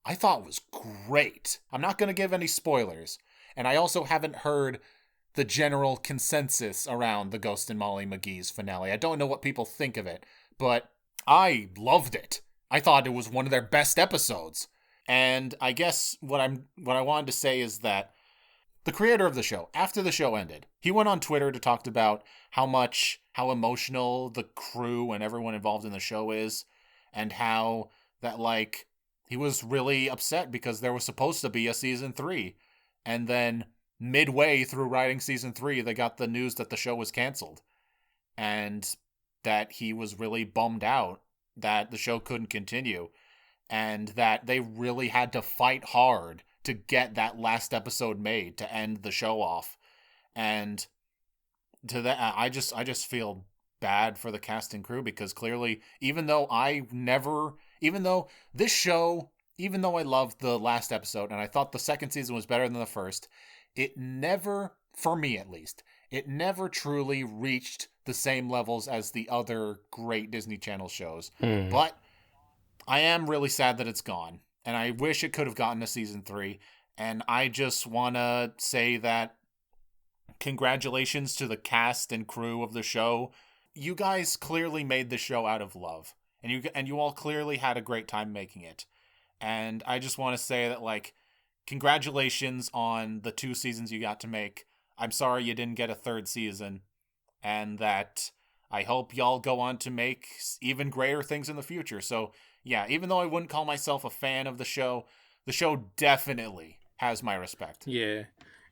I thought was great. I'm not going to give any spoilers. And I also haven't heard the general consensus around the Ghost and Molly McGee's finale. I don't know what people think of it, but I loved it. I thought it was one of their best episodes. And I guess what I wanted to say is that the creator of the show, after the show ended, he went on Twitter to talk about how emotional the crew and everyone involved in the show is, and how that, like, he was really upset because there was supposed to be a season 3, and then midway through writing season 3, they got the news that the show was canceled, and that he was really bummed out that the show couldn't continue, and that they really had to fight hard to get that last episode made to end the show off. And to that, I just feel bad for the cast and crew, because clearly, even though I loved the last episode and I thought the second season was better than the first, it never, for me at least, it never truly reached the same levels as the other great Disney Channel shows. But I am really sad that it's gone. And I wish it could have gotten a season 3. And I just want to say that congratulations to the cast and crew of the show. You guys clearly made the show out of love. And you all clearly had a great time making it. And I just want to say that, like, congratulations on the 2 seasons you got to make. I'm sorry you didn't get a 3rd season. And that I hope y'all go on to make even greater things in the future. So Yeah, even though I wouldn't call myself a fan of the show definitely has my respect. Yeah.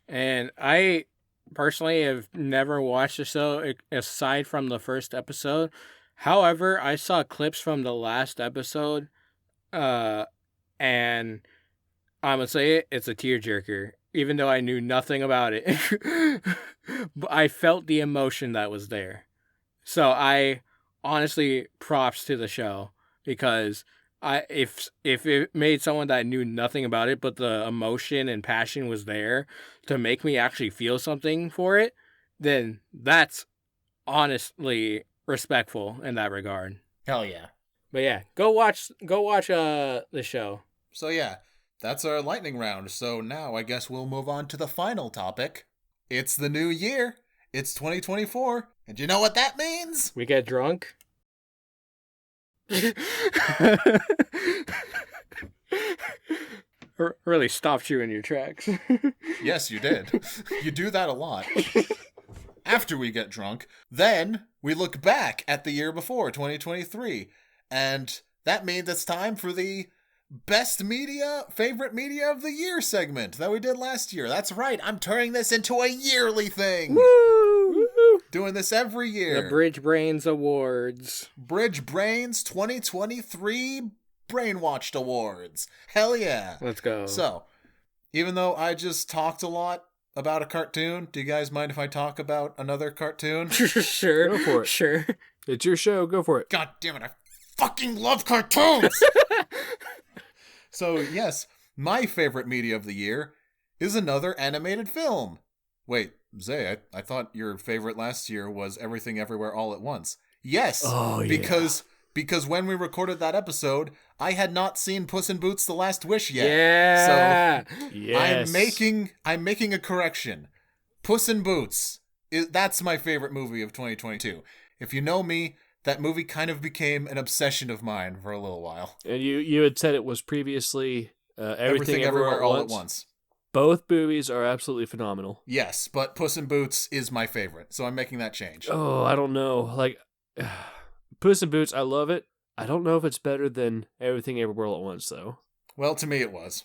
And I personally have never watched the show aside from the first episode. However, I saw clips from the last episode, and I'm gonna say it's a tearjerker, even though I knew nothing about it. But I felt the emotion that was there. So I honestly props to the show because if it made someone that knew nothing about it, but the emotion and passion was there to make me actually feel something for it, then that's honestly respectful in that regard. Hell yeah. But yeah, go watch the show. So yeah, that's our lightning round. So now I guess we'll move on to the final topic. It's the new year. It's 2024. And you know what that means? We get drunk. Really stopped you in your tracks. Yes, you did. You do that a lot. After we get drunk, then we look back at the year before, 2023. And that means it's time for the best media, favorite media of the year segment that we did last year. That's right. I'm turning this into a yearly thing. Woo! Doing this every year. The BridgeBrains Awards. BridgeBrains 2023 BrainWatched Awards. Hell yeah. Let's go. So, even though I just talked a lot about a cartoon, do you guys mind if I talk about another cartoon? Sure. Go for it. Sure. It's your show. Go for it. God damn it, I fucking love cartoons! So, yes, my favorite media of the year is another animated film. Wait, Zay, I thought your favorite last year was Everything Everywhere All at Once. Yes, because when we recorded that episode, I had not seen Puss in Boots: The Last Wish yet. Yeah. So Yes. I'm making a correction. Puss in Boots, that's my favorite movie of 2022. If you know me, that movie kind of became an obsession of mine for a little while. And you had said it was previously Everything Everywhere All at Once. Both movies are absolutely phenomenal. Yes, but Puss in Boots is my favorite, so I'm making that change. Oh, I don't know. Like, Puss in Boots, I love it. I don't know if it's better than Everything Everywhere All at Once, though. Well, to me it was.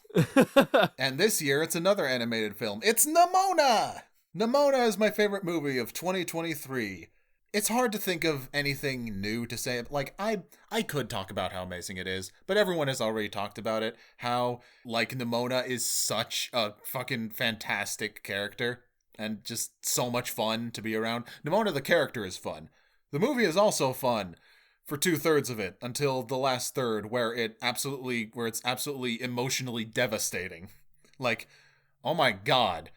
And this year, it's another animated film. It's Nimona! Nimona is my favorite movie of 2023. It's hard to think of anything new to say. Like, I could talk about how amazing it is, but everyone has already talked about it. How, like, Nimona is such a fucking fantastic character and just so much fun to be around. Nimona, the character, is fun. The movie is also fun for 2/3 of it until the last third where it's absolutely emotionally devastating. Like, oh my god.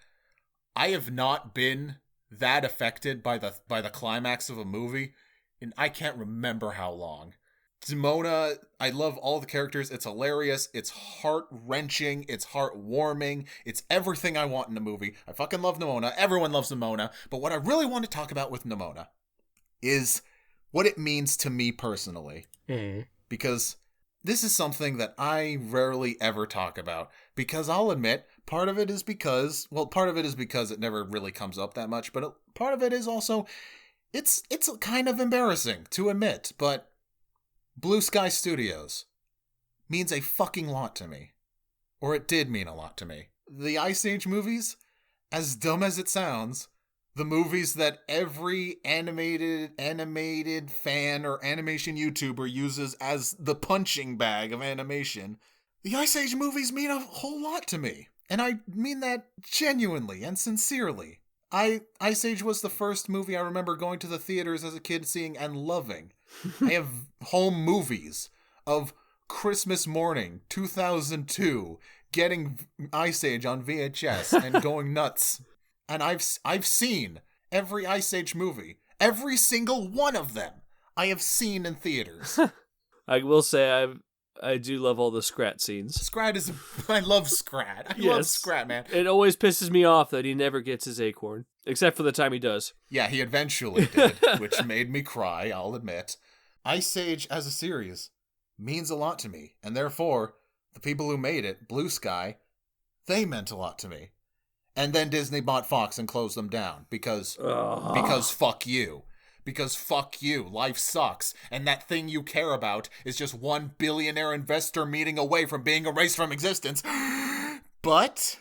I have not been that affected by the climax of a movie, and I can't remember how long. Nimona, I love all the characters. It's hilarious. It's heart-wrenching. It's heart-warming. It's everything I want in a movie. I fucking love Nimona. Everyone loves Nimona. But what I really want to talk about with Nimona is what it means to me personally. Because this is something that I rarely ever talk about. Because I'll admit, part of it is because it never really comes up that much, but part of it is also, it's kind of embarrassing to admit, but Blue Sky Studios means a fucking lot to me. Or it did mean a lot to me. The Ice Age movies, as dumb as it sounds, the movies that every animated fan or animation YouTuber uses as the punching bag of animation, the Ice Age movies mean a whole lot to me. And I mean that genuinely and sincerely. Ice Age was the first movie I remember going to the theaters as a kid seeing and loving. I have home movies of Christmas morning, 2002, getting Ice Age on VHS and going nuts. And I've seen every Ice Age movie. Every single one of them I have seen in theaters. I will say I do love all the Scrat scenes. I love Scrat. I love Scrat, man. It always pisses me off that he never gets his acorn. Except for the time he does. Yeah, he eventually did, which made me cry, I'll admit. Ice Age as a series means a lot to me, and therefore, the people who made it, Blue Sky, they meant a lot to me. And then Disney bought Fox and closed them down because fuck you. because fuck you, life sucks, and that thing you care about is just one billionaire investor meeting away from being erased from existence. But,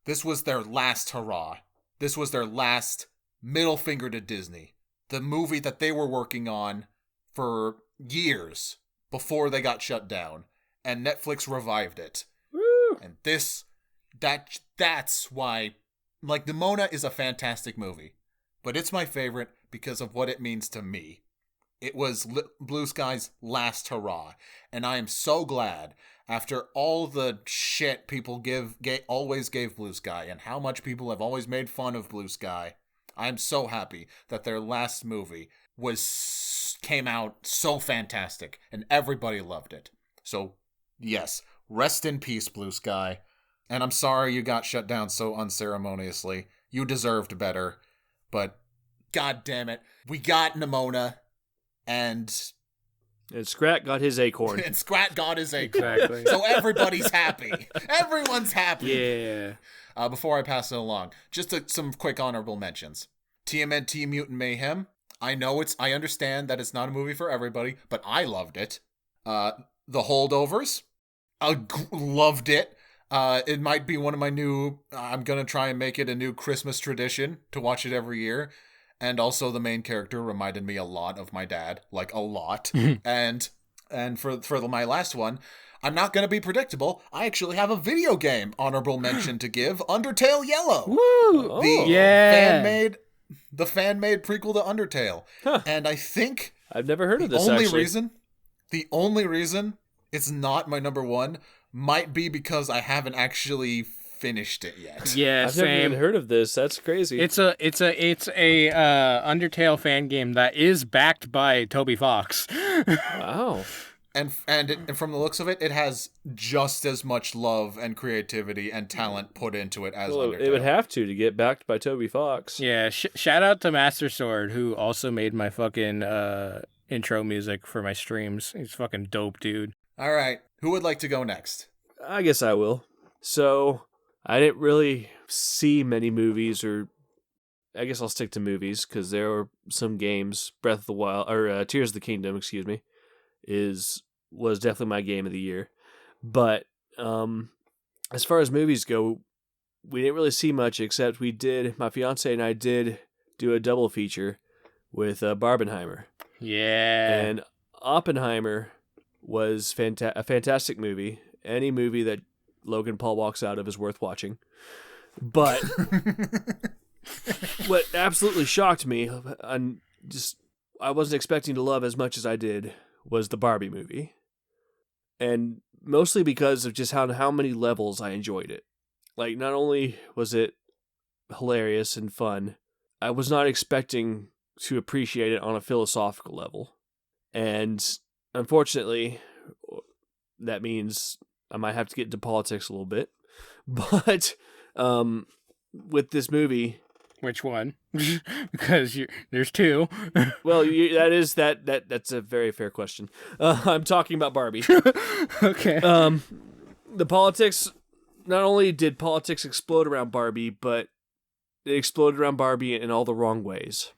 this was their last hurrah. This was their last middle finger to Disney. The movie that they were working on for years before they got shut down, and Netflix revived it. Woo! And that's why, like, Nimona is a fantastic movie, but it's my favorite because of what it means to me. It was Blue Sky's last hurrah, and I am so glad, after all the shit people always gave Blue Sky, and how much people have always made fun of Blue Sky, I'm so happy that their last movie came out so fantastic, and everybody loved it. So, yes, rest in peace, Blue Sky. And I'm sorry you got shut down so unceremoniously. You deserved better. But, god damn it, we got Nimona, and Scrat got his acorn. And Scrat got his acorn. Exactly. So everybody's happy. Everyone's happy. Yeah. Before I pass it along, just some quick honorable mentions. TMNT Mutant Mayhem. I understand that it's not a movie for everybody, but I loved it. The Holdovers. I loved it. It might be one of my I'm going to try and make it a new Christmas tradition to watch it every year. And also the main character reminded me a lot of my dad, like a lot. And for my last one, I'm not going to be predictable. I actually have a video game honorable mention to give, Undertale Yellow. Woo! The fan-made prequel to Undertale. Huh. And I think I've never heard of this, actually. The only reason it's not my number one might be because I haven't actually finished it yet. Yeah, I've never same. even heard of this. That's crazy. It's a Undertale fan game that is backed by Toby Fox. Wow. And from the looks of it, it has just as much love and creativity and talent put into it as Undertale. It would have to get backed by Toby Fox. Yeah, shout out to Master Sword, who also made my fucking intro music for my streams. He's fucking dope, dude. All right, who would like to go next? I guess I will. So, I didn't really see many movies, or I guess I'll stick to movies, because there are some games. Breath of the Wild, or Tears of the Kingdom, excuse me, was definitely my game of the year. But as far as movies go, we didn't really see much, except my fiance and I did do a double feature with Barbenheimer. Yeah. And Oppenheimer was a fantastic movie. Any movie that Logan Paul walks out of is worth watching. But what absolutely shocked me, and I wasn't expecting to love as much as I did, was the Barbie movie. And mostly because of just how many levels I enjoyed it. Like, not only was it hilarious and fun, I was not expecting to appreciate it on a philosophical level. And unfortunately, that means I might have to get into politics a little bit. But with this movie... Which one? Because there's two. Well, that's a very fair question. I'm talking about Barbie. Okay. The politics, not only did politics explode around Barbie, but it exploded around Barbie in all the wrong ways.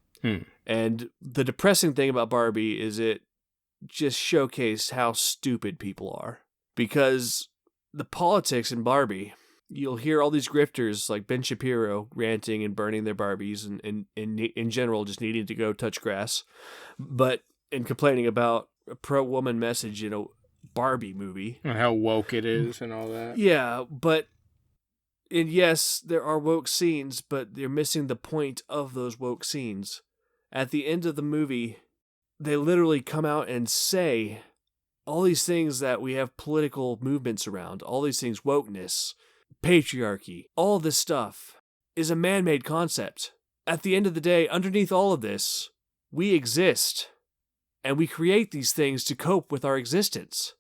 And the depressing thing about Barbie is it just showcased how stupid people are. Because the politics in Barbie, you'll hear all these grifters like Ben Shapiro ranting and burning their Barbies and in general just needing to go touch grass, and complaining about a pro-woman message in a Barbie movie. And how woke it is and all that. Yeah, and yes, there are woke scenes, but they're missing the point of those woke scenes. At the end of the movie, they literally come out and say all these things that we have political movements around, all these things, wokeness, patriarchy, all this stuff is a man-made concept. At the end of the day, underneath all of this, we exist, and we create these things to cope with our existence.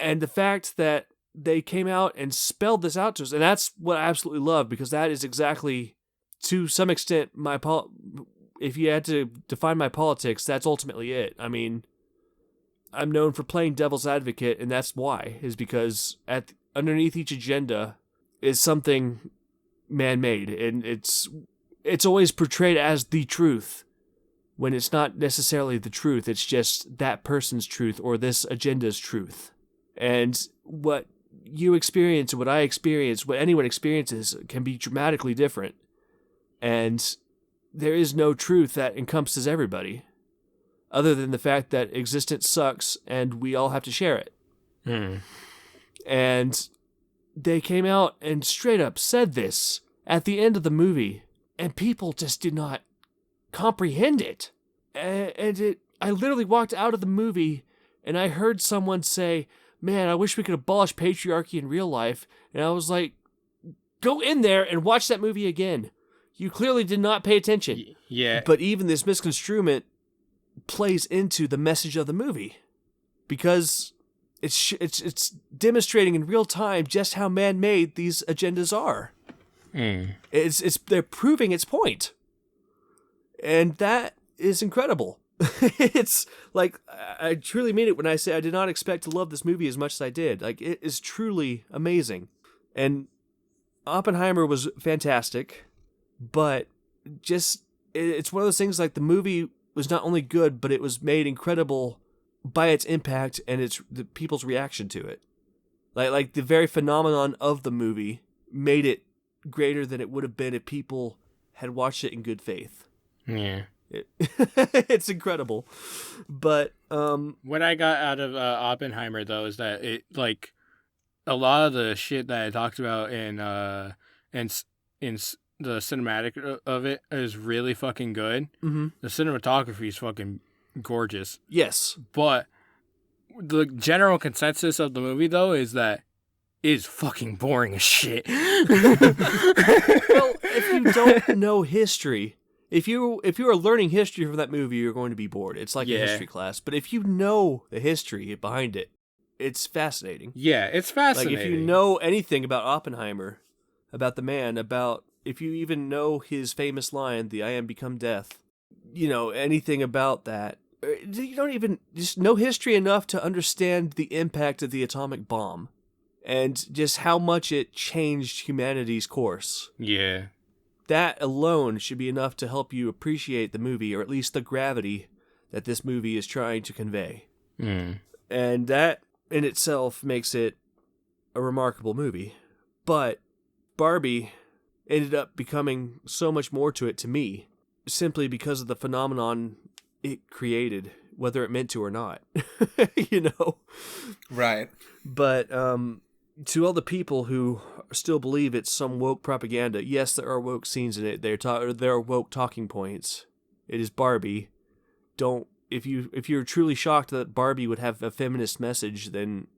And the fact that they came out and spelled this out to us, and that's what I absolutely love, because that is exactly, to some extent, if you had to define my politics, that's ultimately it. I mean, I'm known for playing devil's advocate, and that's why, is because underneath each agenda is something man-made, and it's always portrayed as the truth, when it's not necessarily the truth. It's just that person's truth or this agenda's truth. And what you experience, what I experience, what anyone experiences can be dramatically different. And there is no truth that encompasses everybody, other than the fact that existence sucks and we all have to share it. And they came out and straight up said this at the end of the movie, and people just did not comprehend it. I literally walked out of the movie and I heard someone say, "Man, I wish we could abolish patriarchy in real life." And I was like, go in there and watch that movie again. You clearly did not pay attention. Yeah. But even this misconstruement plays into the message of the movie, because it's demonstrating in real time just how man-made these agendas are. They're proving its point, and that is incredible. It's like, I truly mean it when I say I did not expect to love this movie as much as I did. Like, it is truly amazing, and Oppenheimer was fantastic. But just, it's one of those things, like, the movie was not only good, but it was made incredible by its impact and the people's reaction to it. Like the very phenomenon of the movie made it greater than it would have been if people had watched it in good faith. Yeah. It's incredible. But what I got out of Oppenheimer, though, is that it, like, a lot of the shit that I talked about in the cinematic of it is really fucking good. Mm-hmm. The cinematography is fucking gorgeous. Yes. But the general consensus of the movie, though, is that it is fucking boring as shit. Well, if you don't know history, if you are learning history from that movie, you're going to be bored. It's like a history class. But if you know the history behind it, it's fascinating. Yeah, it's fascinating. Like, if you know anything about Oppenheimer, about the man, if you even know his famous line, the "I am become death," anything about that, you don't even just know history enough to understand the impact of the atomic bomb and just how much it changed humanity's course. Yeah. That alone should be enough to help you appreciate the movie, or at least the gravity that this movie is trying to convey. And that in itself makes it a remarkable movie. But Barbie ended up becoming so much more to it to me, simply because of the phenomenon it created, whether it meant to or not. Right. But to all the people who still believe it's some woke propaganda, yes, there are woke scenes in it. There are woke talking points. It is Barbie. If you're truly shocked that Barbie would have a feminist message, then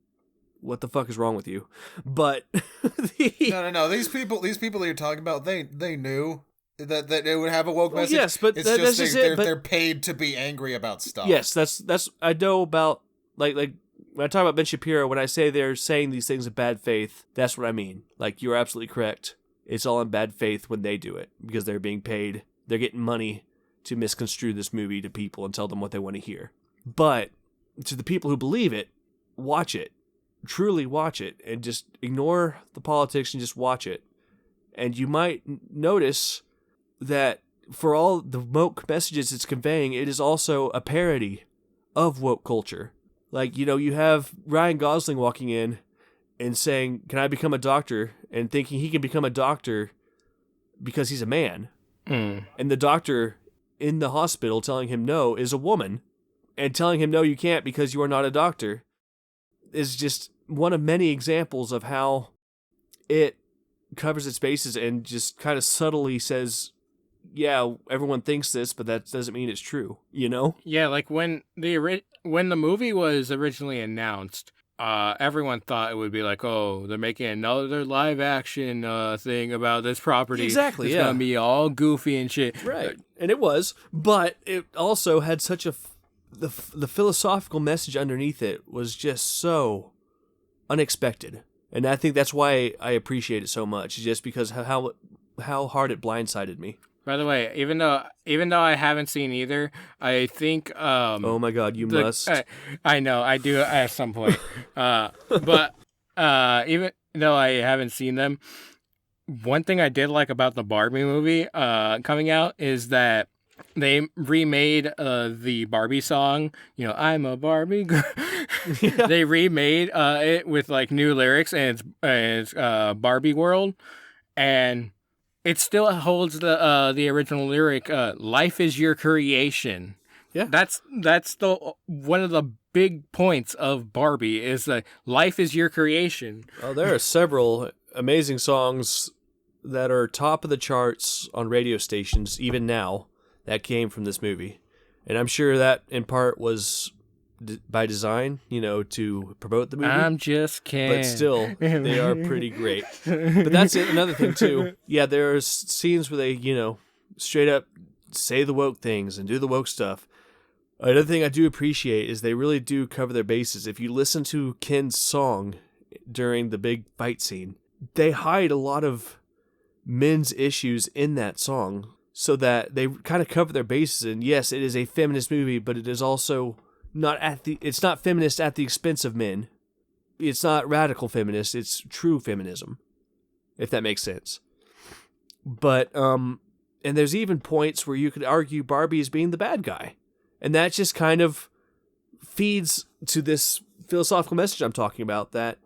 what the fuck is wrong with you? But no. These people that you're talking about, they knew that it would have a woke message. Yes, but it's just they're paid to be angry about stuff. Yes, that's I know about, like when I talk about Ben Shapiro, when I say they're saying these things in bad faith, that's what I mean. Like, you're absolutely correct. It's all in bad faith when they do it, because they're being paid. They're getting money to misconstrue this movie to people and tell them what they want to hear. But to the people who believe it, watch it. Truly watch it, and just ignore the politics and just watch it. And you might notice that for all the woke messages it's conveying, it is also a parody of woke culture. Like, you have Ryan Gosling walking in and saying, "Can I become a doctor?" and thinking he can become a doctor because he's a man. And the doctor in the hospital telling him no is a woman, and telling him no, you can't because you are not a doctor, is just one of many examples of how it covers its bases and just kind of subtly says, yeah, everyone thinks this, but that doesn't mean it's true, Yeah, like when the movie was originally announced, everyone thought it would be like, oh, they're making another live action thing about this property. Exactly, it's yeah. gonna be all goofy and shit. Right, and it was, but it also had such the philosophical message underneath it was just so unexpected, and I think that's why I appreciate it so much, just because how hard it blindsided me. By the way, even though I haven't seen either, I think oh my god, you must. I know I do at some point. But even though I haven't seen them, one thing I did like about the Barbie movie coming out is that they remade the Barbie song. I'm a Barbie girl. Yeah. They remade it with like new lyrics, and it's Barbie World, and it still holds the original lyric. Life is your creation. Yeah. That's the one of the big points of Barbie is that life is your creation. Well, there are several amazing songs that are top of the charts on radio stations even now that came from this movie. And I'm sure that in part was by design, to promote the movie. I'm just kidding. But still, they are pretty great. But that's another thing too. Yeah, there's scenes where they, straight up say the woke things and do the woke stuff. Another thing I do appreciate is they really do cover their bases. If you listen to Ken's song during the big fight scene, they hide a lot of men's issues in that song so that they kind of cover their bases. And yes, it is a feminist movie, but it is also it's not feminist at the expense of men. It's not radical feminist, it's true feminism, if that makes sense. But, and there's even points where you could argue Barbie is being the bad guy. And that just kind of feeds to this philosophical message I'm talking about, that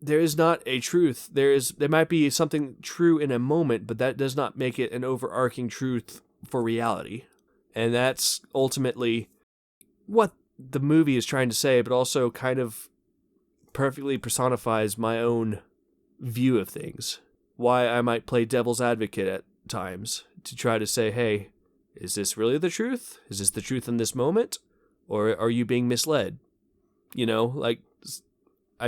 there is not a truth. There might be something true in a moment, but that does not make it an overarching truth for reality. And that's ultimately what the movie is trying to say, but also kind of perfectly personifies my own view of things. Why I might play devil's advocate at times to try to say, hey, is this really the truth? Is this the truth in this moment? Or are you being misled? I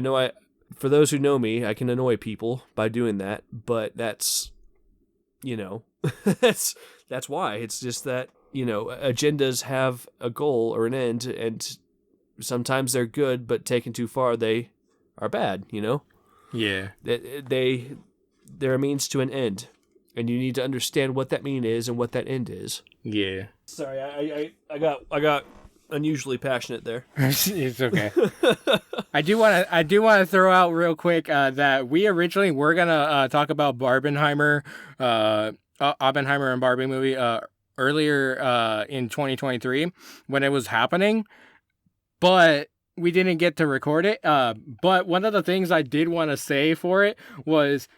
know for those who know me, I can annoy people by doing that, but that's, that's why. It's just that, agendas have a goal or an end, and sometimes they're good, but taken too far, they are bad, Yeah. They're a means to an end, and you need to understand what that mean is and what that end is. Yeah. Sorry, I got unusually passionate there. It's okay. I do want to throw out real quick that we originally were gonna talk about Oppenheimer and Barbie movie earlier in 2023 when it was happening, but we didn't get to record it. But one of the things I did want to say for it was,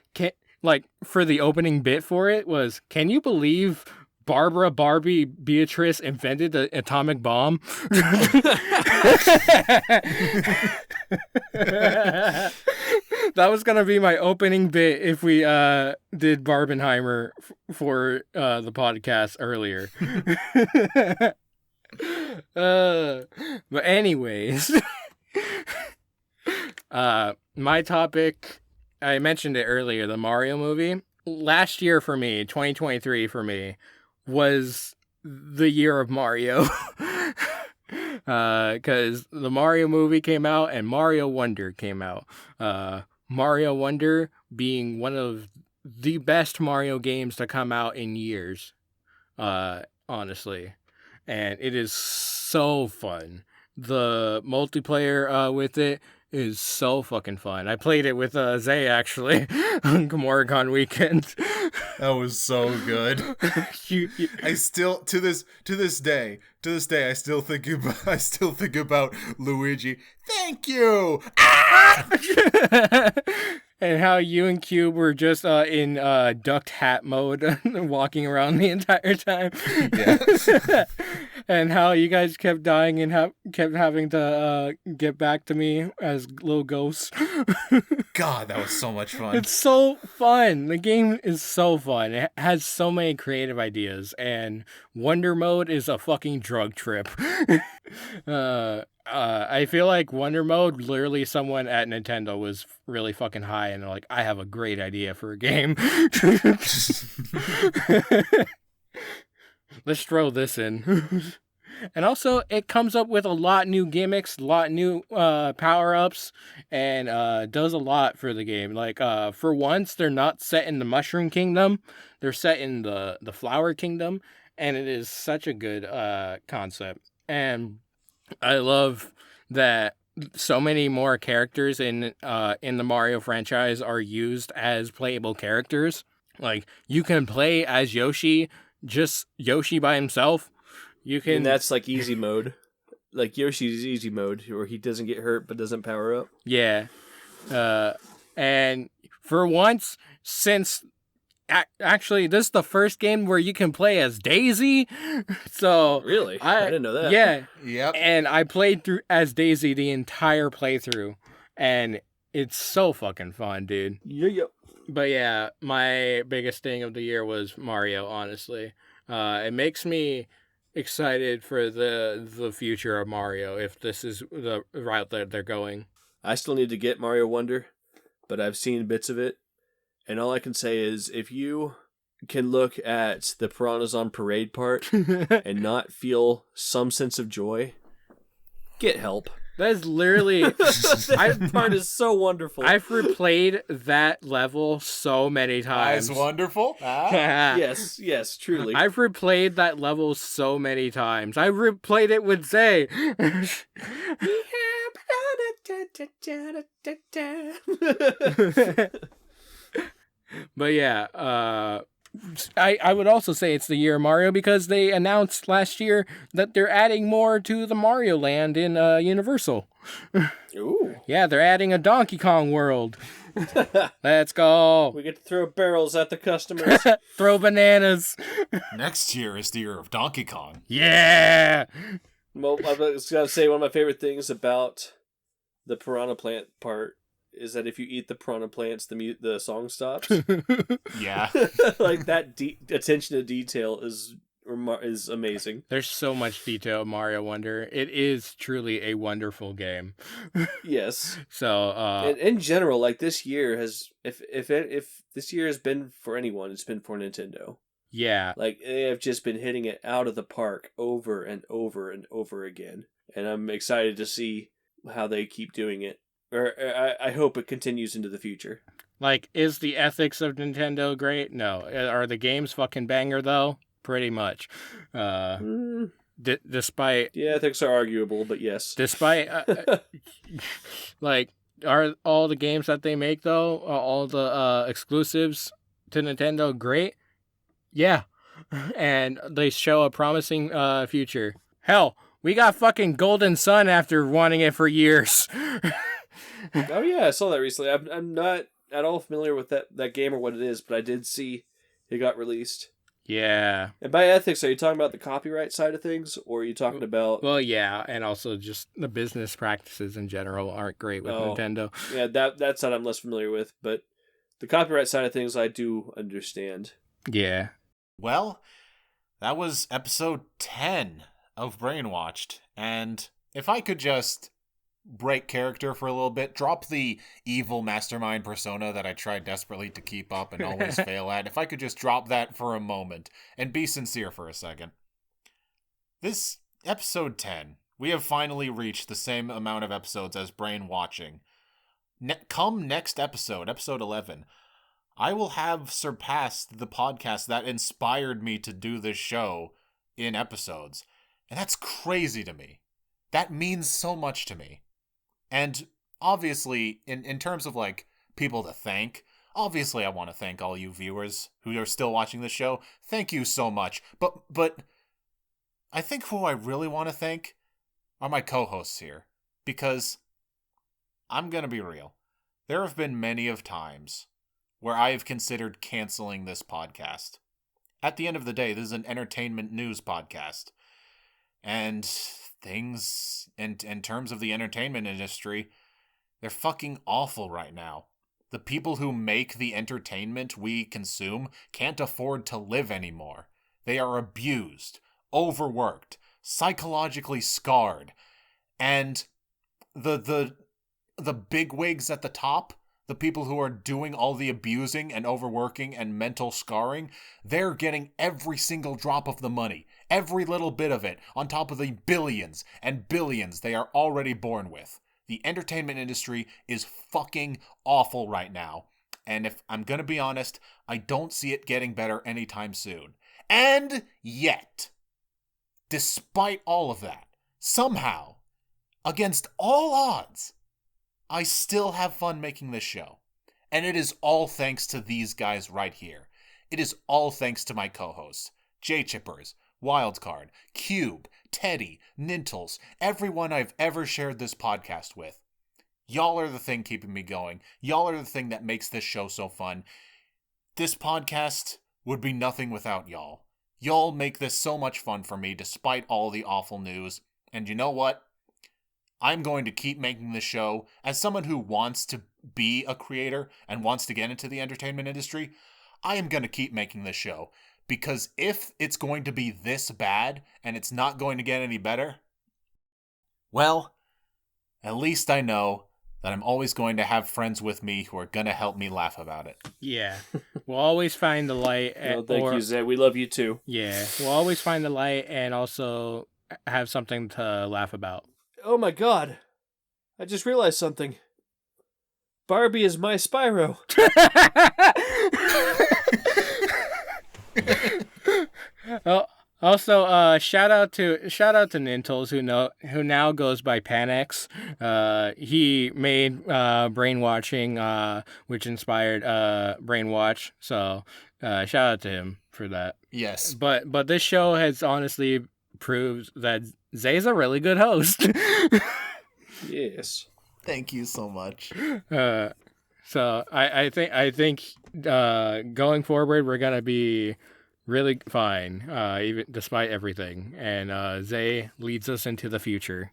for the opening bit for it was, can you believe Barbara Barbie Beatrice invented the atomic bomb? That was going to be my opening bit if we did Barbenheimer for the podcast earlier. But anyways, my topic, I mentioned it earlier, the Mario movie. Last year for me, 2023 for me, was the year of Mario. Because the Mario movie came out and Mario Wonder came out. Mario Wonder being one of the best Mario games to come out in years, honestly. And it is so fun. The multiplayer with it is so fucking fun. I played it with Zay actually on Gamoricon weekend. That was so good. I still to this day I still think about Luigi. Thank you. And how you and Cube were just in ducked hat mode, walking around the entire time. Yeah. And how you guys kept dying and kept having to get back to me as little ghosts. God, that was so much fun. It's so fun. The game is so fun. It has so many creative ideas, and Wonder Mode is a fucking drug trip. I feel like Wonder Mode, literally someone at Nintendo was really fucking high and they're like, I have a great idea for a game. Let's throw this in. And also, it comes up with a lot new gimmicks, a lot new power-ups, and does a lot for the game. Like, for once, they're not set in the Mushroom Kingdom. They're set in the Flower Kingdom, and it is such a good concept. And I love that so many more characters in the Mario franchise are used as playable characters. Like, you can play as Yoshi just Yoshi by himself, you can... And that's like easy mode. Like Yoshi's easy mode, where he doesn't get hurt but doesn't power up. Yeah. And for once, since... Actually, this is the first game where you can play as Daisy. So Really? I didn't know that. Yeah. Yep. And I played through as Daisy the entire playthrough. And it's so fucking fun, dude. Yeah. But yeah, my biggest thing of the year was Mario, honestly. It makes me excited for the future of Mario, if this is the route that they're going. I still need to get Mario Wonder, but I've seen bits of it. And all I can say is, if you can look at the Piranhas on Parade part and not feel some sense of joy, get help. That is literally... That part is so wonderful. I've replayed that level so many times. That's wonderful. Yes, truly. I've replayed that level so many times. I replayed it with Zay. But yeah, I would also say it's the year of Mario because they announced last year that they're adding more to the Mario Land in Universal. Ooh. Yeah, they're adding a Donkey Kong world. Let's go. We get to throw barrels at the customers. Throw bananas. Next year is the year of Donkey Kong. Yeah. Well, I was going to say one of my favorite things about the Piranha Plant part is that if you eat the piranha plants, the song stops. Yeah. Like that attention to detail is amazing. There's so much detail in Mario Wonder. It is truly a wonderful game. Yes. So, and in general, like this year has, if this year has been for anyone, it's been for Nintendo. Yeah. Like they have just been hitting it out of the park over and over and over again, and I'm excited to see how they keep doing it. Or I hope it continues into the future. Like, is the ethics of Nintendo great? No. Are the games fucking banger, though? Pretty much. Despite... Yeah, ethics are arguable, but yes. Despite... like, are all the games that they make, though, all the exclusives to Nintendo great? Yeah. And they show a promising future. Hell, we got fucking Golden Sun after wanting it for years. Oh yeah, I saw that recently. I'm not at all familiar with that game or what it is, but I did see it got released. Yeah. And by ethics, are you talking about the copyright side of things, or are you talking about... Well, yeah, and also just the business practices in general aren't great with Nintendo. Yeah, that side I'm less familiar with, but the copyright side of things I do understand. Yeah. Well, that was episode 10 of Brainwatched, and if I could just break character for a little bit, drop the evil mastermind persona that I tried desperately to keep up and always fail at, if I could just drop that for a moment and be sincere for a second. This episode 10, we have finally reached the same amount of episodes as Brain Watching. Come next episode, episode 11, I will have surpassed the podcast that inspired me to do this show in episodes. And that's crazy to me. That means so much to me. And obviously, in terms of like people to thank, obviously I want to thank all you viewers who are still watching the show. Thank you so much. But I think who I really want to thank are my co-hosts here. Because I'm going to be real. There have been many of times where I have considered canceling this podcast. At the end of the day, this is an entertainment news podcast. And things, in terms of the entertainment industry, they're fucking awful right now. The people who make the entertainment we consume can't afford to live anymore. They are abused, overworked, psychologically scarred. And the bigwigs at the top, the people who are doing all the abusing and overworking and mental scarring, they're getting every single drop of the money, every little bit of it, on top of the billions and billions they are already born with. The entertainment industry is fucking awful right now. And if I'm gonna be honest, I don't see it getting better anytime soon. And yet, despite all of that, somehow, against all odds, I still have fun making this show. And it is all thanks to these guys right here. It is all thanks to my co-hosts. J-Chippers, Wildcard, Cube, Teddy, Nintles, everyone I've ever shared this podcast with. Y'all are the thing keeping me going. Y'all are the thing that makes this show so fun. This podcast would be nothing without y'all. Y'all make this so much fun for me despite all the awful news. And you know what? I'm going to keep making this show. As someone who wants to be a creator and wants to get into the entertainment industry, I am going to keep making this show. Because if it's going to be this bad and it's not going to get any better, well, at least I know that I'm always going to have friends with me who are going to help me laugh about it. Yeah. We'll always find the light. Thank you, Zay. We love you too. Yeah. We'll always find the light and also have something to laugh about. Oh my god. I just realized something. Barbie is my Spyro. Oh, also, shout out to Nintles who now goes by Panex. He made Brainwatching, which inspired Brainwatch. So shout out to him for that. Yes. But this show has honestly proved that Zay's a really good host. Yes. Thank you so much. So I think going forward we're gonna be really fine, even despite everything. And Zay leads us into the future.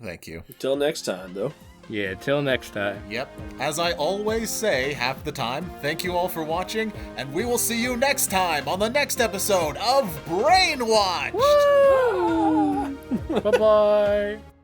Thank you. Until next time, though. Yeah, till next time. Yep. As I always say half the time, thank you all for watching, and we will see you next time on the next episode of Brainwatched! Bye-bye!